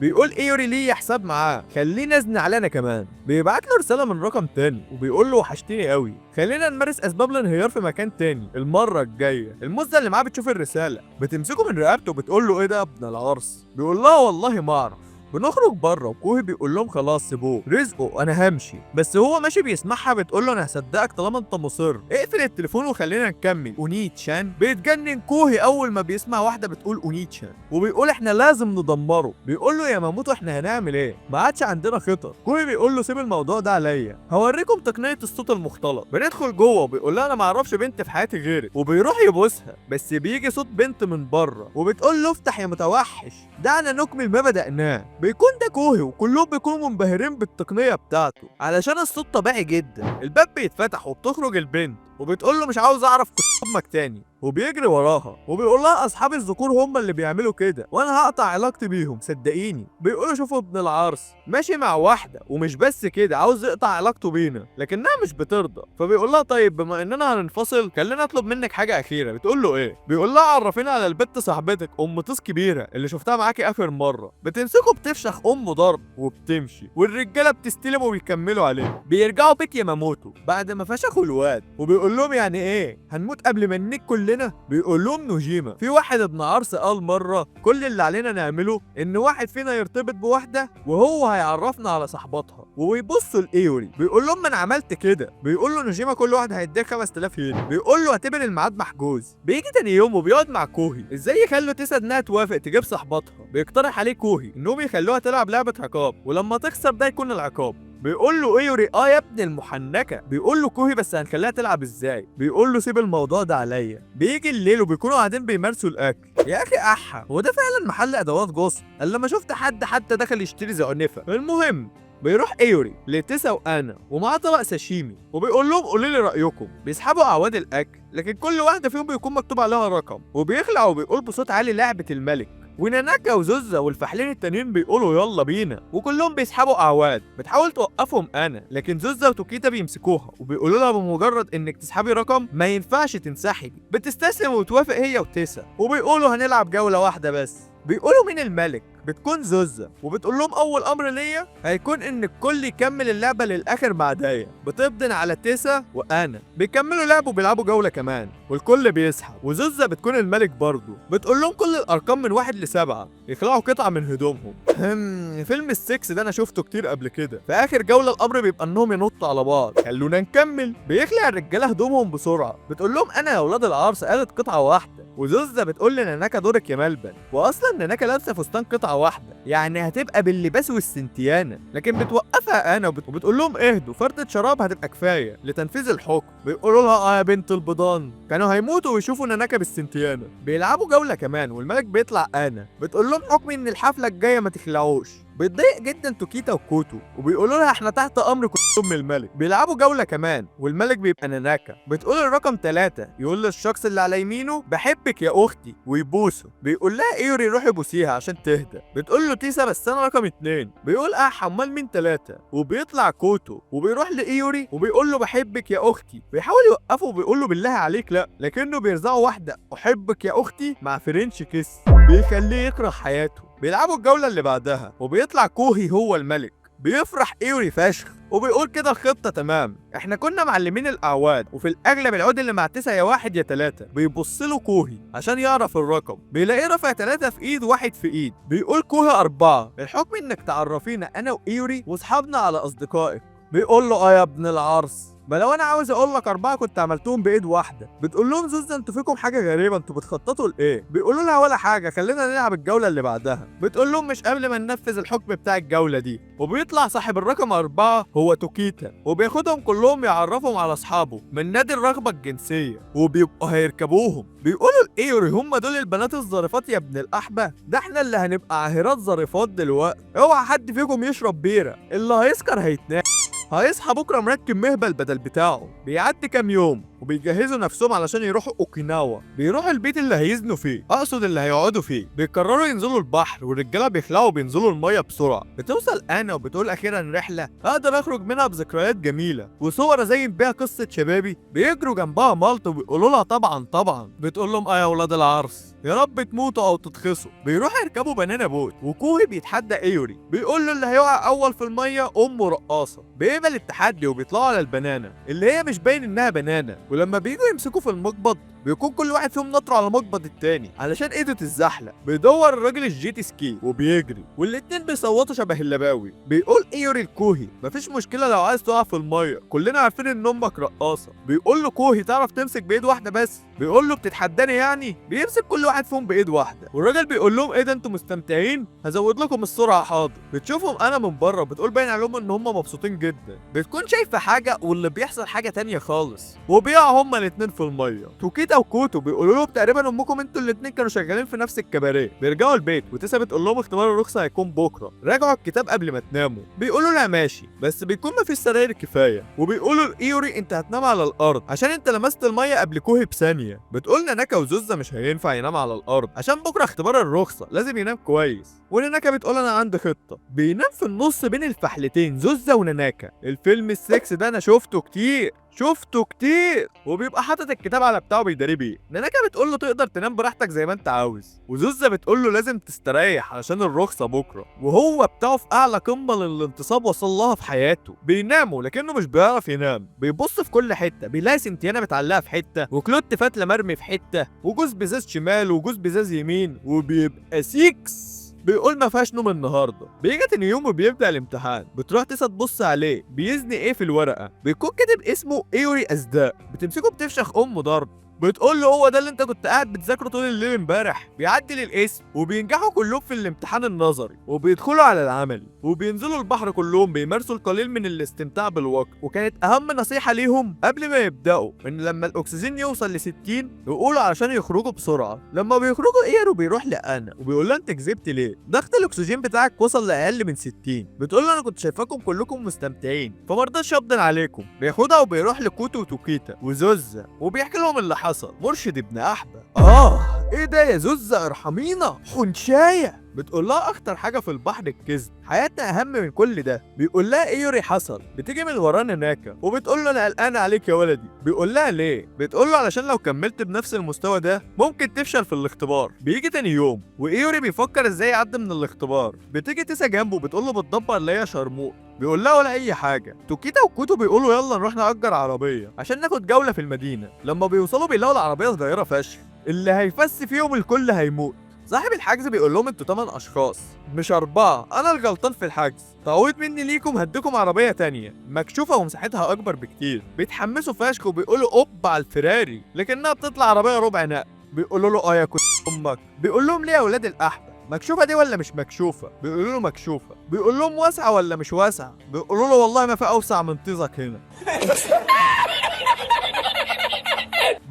Speaker 1: بيقول ايوري ليه حساب معاه خلينا ازن علينا كمان. بيبعت له رساله من رقم تاني وبيقول له وحشتني قوي، خلينا نمارس اسباب الانهيار في مكان تاني المره الجايه. المزه اللي معاه بتشوف الرساله بتمسكه من رقبته وبتقول له ايه ده يا ابن العرس؟ بيقول لها والله ما اعرف. بنخرج بره وكوهي بيقول لهم خلاص سيبوه رزقه انا همشي، بس هو ماشي بيسمعها بتقول له انا هصدقك طالما انت مصر، اقفل التليفون وخلينا نكمل. اونيتشان بيتجنن كوهي اول ما بيسمع واحده بتقول اونيتشان وبيقول احنا لازم ندمره. بيقول له يا ماموتو احنا هنعمل ايه؟ ما عادش عندنا خطط. كوهي بيقول له سيب الموضوع ده عليا هوريكم تقنيه الصوت المختلط. بندخل جوه وبيقول لها انا ما اعرفش بنت في حياتي غيرك وبيروح يبوسها، بس بيجي صوت بنت من بره وبتقول له افتح يا متوحش دعنا نكمل ما بدأناه. بيكون ده كوهي وكلهم بيكونوا منبهرين بالتقنيه بتاعته علشان الصوت طبيعي جدا. الباب بيتفتح وبتخرج البنت وبتقول له مش عاوز اعرف امك تاني وبيجري وراها وبيقول لها اصحاب الذكور هم اللي بيعملوا كده وانا هقطع علاقتي بيهم صدقيني. بيقولوا شوفوا ابن العرس ماشي مع واحده ومش بس كده عاوز يقطع علاقته بينا، لكنها مش بترضى. فبيقول لها طيب بما اننا هننفصل خلينا اطلب منك حاجه اخيره. بتقول له ايه؟ بيقول لها عرفينا على البت صاحبتك ام طيس كبيره اللي شفتها معاكي اخر مره. بتمسكه بتفشخ امه ضرب وبتمشي والرجاله بتستلم وبيكملوا عليه. بيرجعوا بيت ياماموتو بعد ما فشخوا الواد وبيقول لهم يعني ايه هنموت قبل ما ننك كلنا؟ بيقول لهم نوجيما في واحد ابن عرس قال مره كل اللي علينا نعمله ان واحد فينا يرتبط بواحده وهو هيعرفنا على صاحباتها. وبيبصوا لايوري بيقول لهم انا عملت كده. بيقول له نوجيما كل واحد هيديك 5000 ين. بيقول له اعتبر الميعاد محجوز. بيجي تاني يوم وبيقعد مع كوهي ازاي يخلوا تيسا انها توافق تجيب صاحباتها. بيقترح عليه كوهي انهم يخلوها تلعب لعبه عقاب ولما تخسر ده يكون العقاب. بيقول له ايوري يا ابن المحنكه. بيقول له كوهي بس هنخليها تلعب ازاي؟ بيقول له سيب الموضوع ده عليا. بيجي الليل وبيكونوا قاعدين بيمارسوا الاكل. يا اخي احا هو ده فعلا محل ادوات غصن؟ الا لما شفت حد حتى دخل يشتري زعنفه. المهم بيروح ايوري لتيسا وانا ومعاه طبق ساشيمي وبيقول لهم قولوا لي رايكم. بيسحبوا اعواد الاكل لكن كل واحده فيهم بيكون مكتوب عليها رقم وبيخلع وبيقول بصوت عالي لعبه الملك. وناناكا وزوزة والفحلين التانيين بيقولوا يلا بينا وكلهم بيسحبوا اعواد. بتحاول توقفهم انا لكن زوزة وتوكيتا بيمسكوها وبيقولوا لها بمجرد انك تسحبي رقم ما ينفعش تنسحبي. بتستسلم وتوافق هي وتيسا وبيقولوا هنلعب جولة واحدة بس. بيقولوا مين الملك؟ بتكون زوزة وبتقول لهم اول امر ليا هيكون ان الكل يكمل اللعبه للاخر مع دايا. بتبدن على تيسا وانا بيكملوا لعب وبيلعبوا جوله كمان والكل بيسحب وزوزة بتكون الملك برضه. بتقول لهم كل الارقام من 1 ل7 يخلعوا قطعه من هدومهم. فيلم السكس ده انا شفته كتير قبل كده. في اخر جوله الامر بيبقى انهم ينطوا على بعض. خلونا نكمل. بيخلع الرجاله هدومهم بسرعه. بتقول لهم انا يا اولاد العرس قالت قطعه واحده. وزوزة بتقول لناناكا دورك يا ملبن. واصلا ناناكا لابسه فستان قطعه واحده يعني هتبقى باللباس والسنتيانه. لكن بتوقفها انا وبتقول لهم اهدوا فردة شراب هتبقى كفايه لتنفيذ الحكم. بيقولوا لها يا بنت البيضان كانوا هيموتوا ويشوفوا ناناكا بالسنتيانه. بيلعبوا جوله كمان والملك بيطلع انا. بتقول لهم حكمي ان الحفله الجايه ما تخلعوش. بيتضايق جدا توكيتا وكوتو وبيقولوا لها احنا تحت امر ام الملك. بيلعبوا جوله كمان والملك بيبقى ناناكا. بتقول الرقم 3 يقول للشخص اللي على يمينه بحبك يا اختي ويبوسه. بيقول لها ايوري روح يبوسيها عشان تهدى. بتقول له تيسا بس انا رقم 2. بيقول امال مين 3؟ وبيطلع كوتو وبيروح لايوري وبيقول له بحبك يا اختي. بيحاول يوقفه وبيقول له بالله عليك لا لكنه بيرزعه واحده احبك يا اختي مع فرنش كيس بيخليه يكره حياته. بيلعبوا الجوله اللي بعدها وبيطلع كوهي هو الملك. بيفرح ايوري فشخ وبيقول كده الخطة تمام. احنا كنا معلمين الاعواد وفي الاغلب العود اللي مع تيسا يا 1 يا 3. بيبص له كوهي عشان يعرف الرقم. بيلاقيه رافع 3 في ايد 1 في ايد. بيقول كوهي 4. الحكم انك تعرفينا انا وايوري واصحابنا على اصدقائك. بيقول له يا ابن العرس ما لو انا عاوز اقول لك 4 كنت عملتهم بايد واحده. بتقول لهم زوزة انتوا فيكم حاجه غريبه انتوا بتخططوا لايه؟ بيقولوا لها ولا حاجه خلينا نلعب الجوله اللي بعدها. بتقول لهم مش قبل ما ننفذ الحكم بتاع الجوله دي. وبيطلع صاحب الرقم 4 هو توكيتا وبياخدهم كلهم يعرفهم على اصحابه من نادي الرغبه الجنسيه وبيبقوا هيركبوهم. بيقولوا لايوري هم دول البنات الظريفات يا ابن الاحبه. ده احنا اللي هنبقى عاهرات ظريفات دلوقتي. اوعى حد فيكم يشرب بيره اللي هيسكر هيتنام. هيصحى بكره مركب مهبل بدل بتاعه. بيعدي كام يوم وبيجهزوا نفسهم علشان يروحوا اوكيناوا. بيروحوا البيت اللي هيزنوا فيه اقصد اللي هيقعدوا فيه. بيقرروا ينزلوا البحر والرجاله بيخلعوا بينزلوا الميه بسرعه. بتوصل انا وبتقول اخيرا رحله اقدر اخرج منها بذكريات جميله وصور ازين بيها قصه شبابي. بيجروا جنبها مالط وبيقولوا لها طبعا. بتقول لهم يا اولاد العرس يا رب تموتوا او تتخصوا. بيروحوا يركبوا بنانا بوت وكوهي بيتحدى ايوري. بيقول له اللي هيقع اول في الميه امه رقاصه. بيقبل التحدي وبيطلعوا على البنانه اللي هي مش باين انها بنانه. ولما بييجوا يمسكوا في المقبض بيكون كل واحد فيهم نطر على مقبض التاني علشان ايده تتزحلق. بيدور الراجل الجيت سكي وبيجري والاتنين بيصوتوا شبه اللباوي. بيقول ايوري لكوهي مفيش مشكله لو عايز تقع في الميه كلنا عارفين ان امك رقاصه. بيقول له كوهي تعرف تمسك بايد واحده بس. بيقول له بتتحداني يعني؟ بيمسك كل واحد فيهم بايد واحده والراجل بيقول لهم ايه ده انتوا مستمتعين؟ هزود لكم السرعه حاضر. بتشوفهم انا من بره وبتقول باين عليهم ان هم مبسوطين جدا. بتكون شايفه حاجه واللي بيحصل حاجه تانية خالص وبيقعوا هما الاتنين في الميه. توكيتا وكوتو بيقولوا لهم تقريبا امكم انتوا الاتنين كانوا شغالين في نفس الكباريه. بيرجعوا البيت وتيسا بتقول لهم اختبار الرخصه هيكون بكره. راجعوا الكتاب قبل ما تناموا. بيقولوا لها ماشي بس بيكون مفيش سراير كفايه. وبيقولوا لايوري انت هتنام على الارض عشان انت لمست الميه قبل كوهي بثانيه. بتقول ناناكا وزوزة مش هينفع ينام على الارض عشان بكره اختبار الرخصه لازم ينام كويس. وناناكا بتقول انا عندي خطه. بينام في النص بين الفحلتين زوزة وناناكا. الفيلم السكس ده انا شفته كتير وبيبقى حاطط الكتاب على بتاعه بيداري بيه. ناناكا بتقول له تقدر تنام براحتك زي ما انت عاوز. وزوزة بتقول له لازم تستريح علشان الرخصه بكره. وهو بتاعه في اعلى قمه للانتصاب وصل لها في حياته. بيناموا لكنه مش بيعرف ينام. بيبص في كل حته بيلاقي سنتيانه متعلقه في حته وكلوت فتله مرمي في حته وجوز بزاز شمال وجوز بزاز يمين وبيبقى سيكس. بيقول ما فيهاش نوم النهارده. بيجي تاني يوم وبيبدا الامتحان. بتروح تيسا تبص عليه بيزني ايه في الورقه. بيكون كاتب اسمه ايوري ازداء. بتمسكه بتفشخ امه ضرب. بتقول له هو ده اللي انت كنت قاعد بتذاكره طول الليل امبارح. بيعدي للاسم وبينجحوا كلهم في الامتحان النظري وبيدخلوا على العملي وبينزلوا البحر كلهم بيمارسوا القليل من الاستمتاع بالوقت. وكانت اهم نصيحه ليهم قبل ما يبداوا ان لما الاكسجين يوصل ل 60 يقولوا علشان يخرجوا بسرعه. لما بيخرجوا ايرو بيروح لانا وبيقول لها انت كذبت ليه؟ ضغط الاكسجين بتاعك وصل لاقل من 60. بتقول له انا كنت شايفاكم كلكم مستمتعين فما رضيتش افضل عليكم. بياخدها وبيروح لكوتو وتوكيتا وزوزة وبيحكي لهم اللي حصل. مرشد ابن احبه ايه ده يا زوزة ارحمينا حنشايه. بتقول لها اخطر حاجه في البحر الكذب، حياتنا اهم من كل ده. بيقول لها ايوري حصل. بتيجي من ورانا ناكا وبتقول له انا قلقانه عليك يا ولدي. بيقول لها ليه؟ بتقول له علشان لو كملت بنفس المستوى ده ممكن تفشل في الاختبار. بيجي تاني يوم وايوري بيفكر ازاي يعدي من الاختبار. بتيجي تيسا جنبه بتقول له بتدبر ليا شرموط. بيقول لها ولا اي حاجه. توكيتا وكوتو بيقولوا يلا نروح نأجر عربيه عشان ناخد جوله في المدينه. لما بيوصلوا بيلاقوا العربيه صغيره فشخ اللي هيفس فيهم الكل هيموت. صاحب الحجز بيقول لهم انتوا 8 اشخاص مش 4، انا الغلطان في الحجز. تعويض مني ليكم هديكم عربيه تانية مكشوفه ومساحتها اكبر بكتير. بيتحمسوا فشخ وبيقولوا اوب على الفراري لكنها بتطلع عربيه ربع نقل. بيقولوا له يا كنت امك. بيقول لهم ليه يا ولاد الاحبه مكشوفه دي ولا مش مكشوفه؟ بيقولوا له مكشوفه. بيقول لهم واسعه ولا مش واسعه؟ بيقولوا له والله ما في اوسع من طيزك هنا.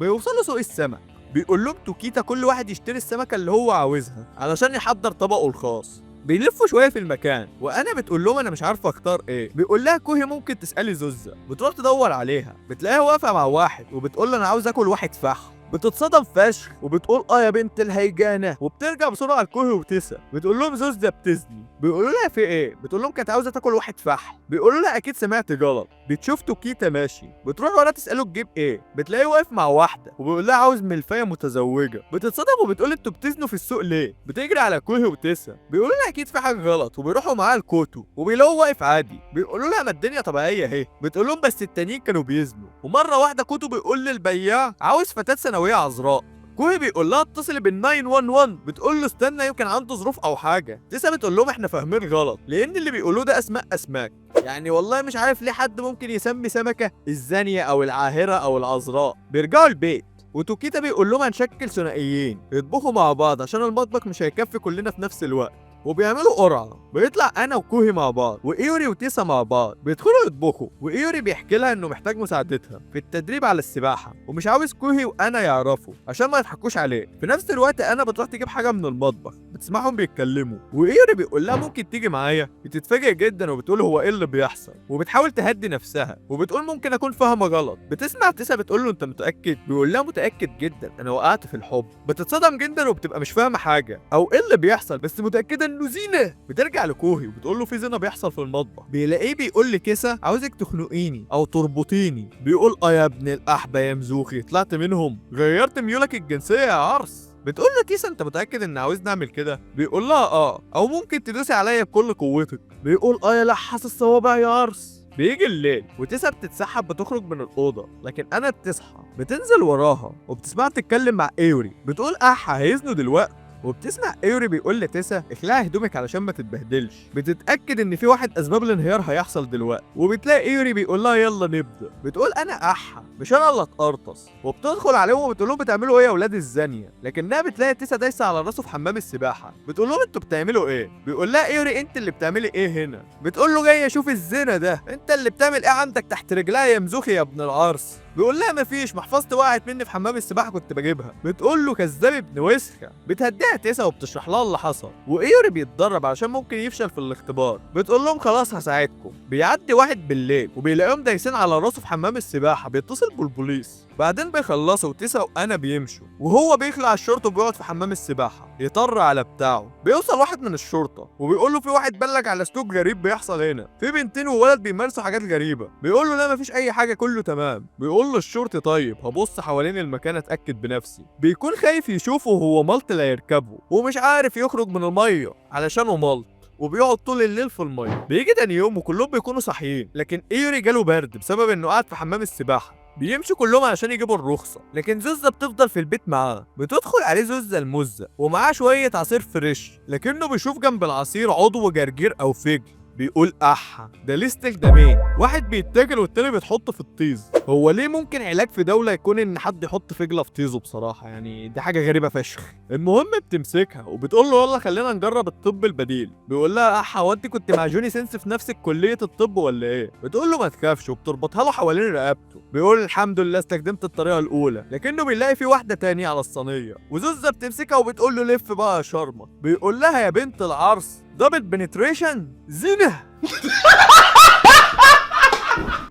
Speaker 1: بيوصلوا سوق السمك. بيقول لهم توكيتا كل واحد يشتري السمكه اللي هو عاوزها علشان يحضر طبقه الخاص. بيلفوا شويه في المكان وانا بتقول لهم انا مش عارفه اختار ايه. بيقول لها كوهي ممكن تسالي زوزة. بتروح تدور عليها بتلاقيها واقفه مع واحد وبتقول له انا عاوز اكل واحد فحم. بتتصدم فشخ وبتقول يا بنت الهيجانه وبترجع بسرعه لكوهي وتيسا. بتقول لهم زوزة بتزني. بيقولوا لها في ايه؟ بتقول لهم كانت عاوزه تاكل واحد فحم. بيقولوا لها اكيد سمعت غلط. بتشوف توكيتا ماشي بتروح ورا تساله تجيب ايه. بتلاقيه واقف مع واحده وبيقول لها عاوز ملفايه متزوجه. بتتصدم وبتقول انتوا بتزنوا في السوق ليه؟ بتجري على كوهي وتيسا. بيقولوا لها اكيد في حاجه غلط وبيروحوا معاه الكوتو وبيلاقوه واقف عادي. بيقولوا لها ما الدنيا طبيعيه اهي. بتقول لهم بس التانيين كانوا بيزنوا. ومره واحده كوتو بيقول للبياع عاوز فتاه ثانويه عذراء. كوهي بيقول لها اتصل بال 911. بتقول له استنى يمكن عنده ظروف او حاجه. تيسا بتقول لهم احنا فاهمين غلط لان اللي بيقولوه ده اسماء اسماك. يعني والله مش عارف ليه حد ممكن يسمي سمكه الزانيه او العاهره او العذراء. بيرجعوا البيت وتوكيتا بيقول لهم هنشكل ثنائيين يطبخوا مع بعض عشان المطبخ مش هيكفي كلنا في نفس الوقت. وبيعملوا قرعه. بيطلع انا وكوهي مع بعض وايوري وتيسا مع بعض. بيدخلوا يطبخوا وايوري بيحكي لها انه محتاج مساعدتها في التدريب على السباحه ومش عاوز كوهي وانا يعرفوا عشان ما يضحكوش عليه. في نفس الوقت انا بتروح تجيب حاجه من المطبخ بتسمعهم بيتكلموا وايوري بيقول لها ممكن تيجي معايا. بتتفاجئ جدا وبتقول هو ايه اللي بيحصل وبتحاول تهدي نفسها وبتقول ممكن اكون فاهمه غلط. بتسمع تيسا بتقول له انت متاكد؟ بيقول لها متاكد جدا انا وقعت في الحب. بتتصدم جدا وبتبقى مش فاهمه حاجه او ايه اللي بيحصل بس متاكده انه زينه. بترجع لكوهي وبتقول له في زنا بيحصل في المطبخ. بيلاقيه بيقول لكيسا عاوزك تخنقيني او تربطيني. بيقول يا ابن الاحبه يا مزوخي طلعت منهم غيرت ميولك الجنسيه يا عرس. بتقول له تيسا انت متاكد ان عاوز نعمل كده؟ بيقول لها او ممكن تدوسي عليا بكل قوتك. بيقول يا لحس الصوابع يا عرس. بيجي الليل وتيسا بتتسحب بتخرج من الأوضة لكن أنا بتصحى بتنزل وراها وبتسمع تتكلم مع ايوري. بتقول هيزنوا دلوقتي. وبتسمع ايوري بيقول لتيسا اخلعي هدومك علشان ما تتبهدلش. بتتاكد ان في واحد اسباب الانهيار هيحصل دلوقتي. وبتلاقي ايوري بيقول لها يلا نبدا. بتقول انا مش انا اللي اتقرطص. وبتدخل عليهم وبتقول لهم بتعملوا ايه يا اولاد الزانيه؟ لكنها بتلاقي تيسا دايسه على راسه في حمام السباحه. بتقول لهم انتوا بتعملوا ايه؟ بيقول لها ايوري انت اللي بتعملي ايه هنا؟ بتقول له جاي اشوف الزنا ده. انت اللي بتعمل ايه عندك تحت رجلها يا مزوخي يا ابن العرس؟ بيقول لها مفيش محفظتي وقعت مني في حمام السباحه كنت بجيبها. بتقول له كذاب ابن وسخه. بتهديها تيسا وبتشرح لها اللي حصل وايوري بيتدرب عشان ممكن يفشل في الاختبار. بتقول لهم خلاص هساعدكم. بيعدي واحد بالليل وبيلاقيهم دايسين على راسه في حمام السباحه. بيتصل بالبوليس. بعدين بيخلصوا تيسا وانا بيمشوا وهو بيخلع الشورت وبيقعد في حمام السباحه يطر على بتاعه. بيوصل واحد من الشرطه وبيقول له في واحد بلغ على سلوك غريب بيحصل هنا. في بنتين وولد بيمارسوا حاجات غريبه. بيقول له لا مفيش اي حاجه كله تمام. بيقول له الشرطي طيب هبص حوالين المكان اتاكد بنفسي. بيكون خايف يشوفه وهو ملط لا يركبه ومش عارف يخرج من الميه علشانه ملط وبيقعد طول الليل في الميه. بيجي تاني يوم وكلهم بيكونوا صاحيين لكن ايوري جاله برد بسبب انه قاعد في حمام السباحه. بيمشوا كلهم علشان يجيبوا الرخصه لكن زوزة بتفضل في البيت معاه. بتدخل عليه زوزة المزة ومعاه شويه عصير فريش لكنه بيشوف جنب العصير عضو جرجير او فجل. بيقول احا ده ليه استخدامين، واحد بيتاكل والتاني بيتحط في الطيز. هو ليه ممكن علاج في دوله يكون ان حد يحط فجله في طيزه؟ بصراحه يعني دي حاجه غريبه فشخ. المهم بتمسكها وبتقول له يلا خلينا نجرب الطب البديل. بيقول لها احا هو انت كنت مع جوني سينس في نفس كليه الطب ولا ايه؟ بتقول له ما تخافش وبتربطها له حوالين رقبته. بيقول الحمد لله استخدمت الطريقه الاولى، لكنه بيلاقي في واحده تانية على الصينيه وزوزة بتمسكها وبتقول له لف بقى يا شرمه. بيقول لها يا بنت العرس دبل بنتريشن زينه.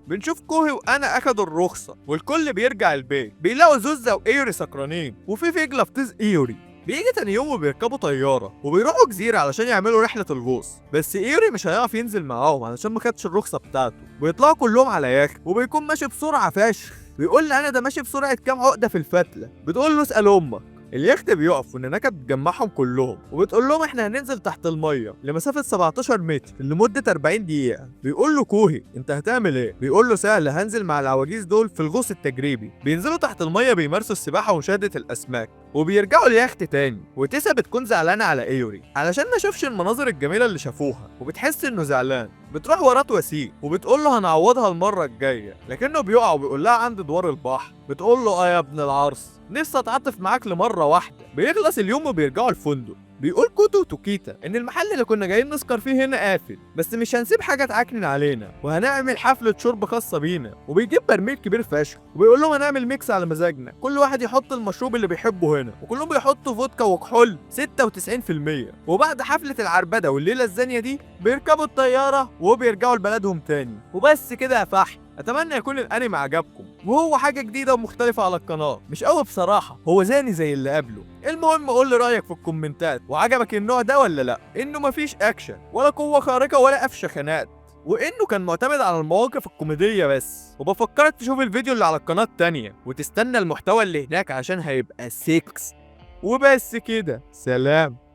Speaker 1: بنشوف كوهي وانا اخدوا الرخصه والكل بيرجع البيت، بيلاقوا زوزة وايوري سكرانين وفي فجله في طيز ايوري. بيجي تاني يوم وبيركبوا طياره وبيروحوا جزيره علشان يعملوا رحله الغوص، بس ايوري مش هيعرف ينزل معاهم علشان ما خدش الرخصه بتاعته. بيطلعوا كلهم على يخت وبيكون ماشي بسرعه فشخ. بيقول لي انا ده ماشي بسرعه كام عقده في الفتله. بتقول له اسال امك. اليخت بيقف والنكت بتجمعهم كلهم وبتقول لهم احنا هننزل تحت الميه لمسافه 17 متر لمده 40 دقيقه. بيقول له كوهي انت هتعمل ايه؟ بيقول له سهل، هنزل مع العواجيز دول في الغوص التجريبي. بينزلوا تحت الميه بيمارسوا السباحه ومشاهده الاسماك وبيرجعوا اليخت تاني. وتيسا بتكون زعلانه على ايوري علشان ما شافش المناظر الجميله اللي شافوها وبتحس انه زعلان. بتروح وراه وسيم وبتقول له هنعوضها المره الجايه، لكنه بيقع وبيقول لها عند دوار البحر. بتقول له اه يا ابن العرس نفسي اتعاطف معاك لمره واحده. بيخلص اليوم وبيرجعوا الفندق. بيقول كوتو وتوكيتا ان المحل اللي كنا جايين نسكر فيه هنا قافل، بس مش هنسيب حاجه تعكنن علينا وهنعمل حفله شرب خاصه بينا. وبيجيب برميل كبير فشخ وبيقول لهم هنعمل ميكس على مزاجنا، كل واحد يحط المشروب اللي بيحبه هنا، وكلهم بيحطوا فودكا وكحول 96%. وبعد حفله العربده والليله الزانيه دي بيركبوا الطياره وبيرجعوا لبلدهم تاني. وبس كده يا فحم. اتمنى يكون الانمي عجبكم وهو حاجه جديده ومختلفه على القناه، مش قوي بصراحه، هو زاني زي اللي قبله. المهم قول لي رايك في الكومنتات، وعجبك النوع ده ولا لا؟ انه مفيش اكشن ولا قوه خارقه ولا قفشه خناقات، وانه كان معتمد على المواقف الكوميديه بس. وبفكرك تشوف الفيديو اللي على القناه التانيه وتستنى المحتوى اللي هناك عشان هيبقى 6. وبس كده، سلام.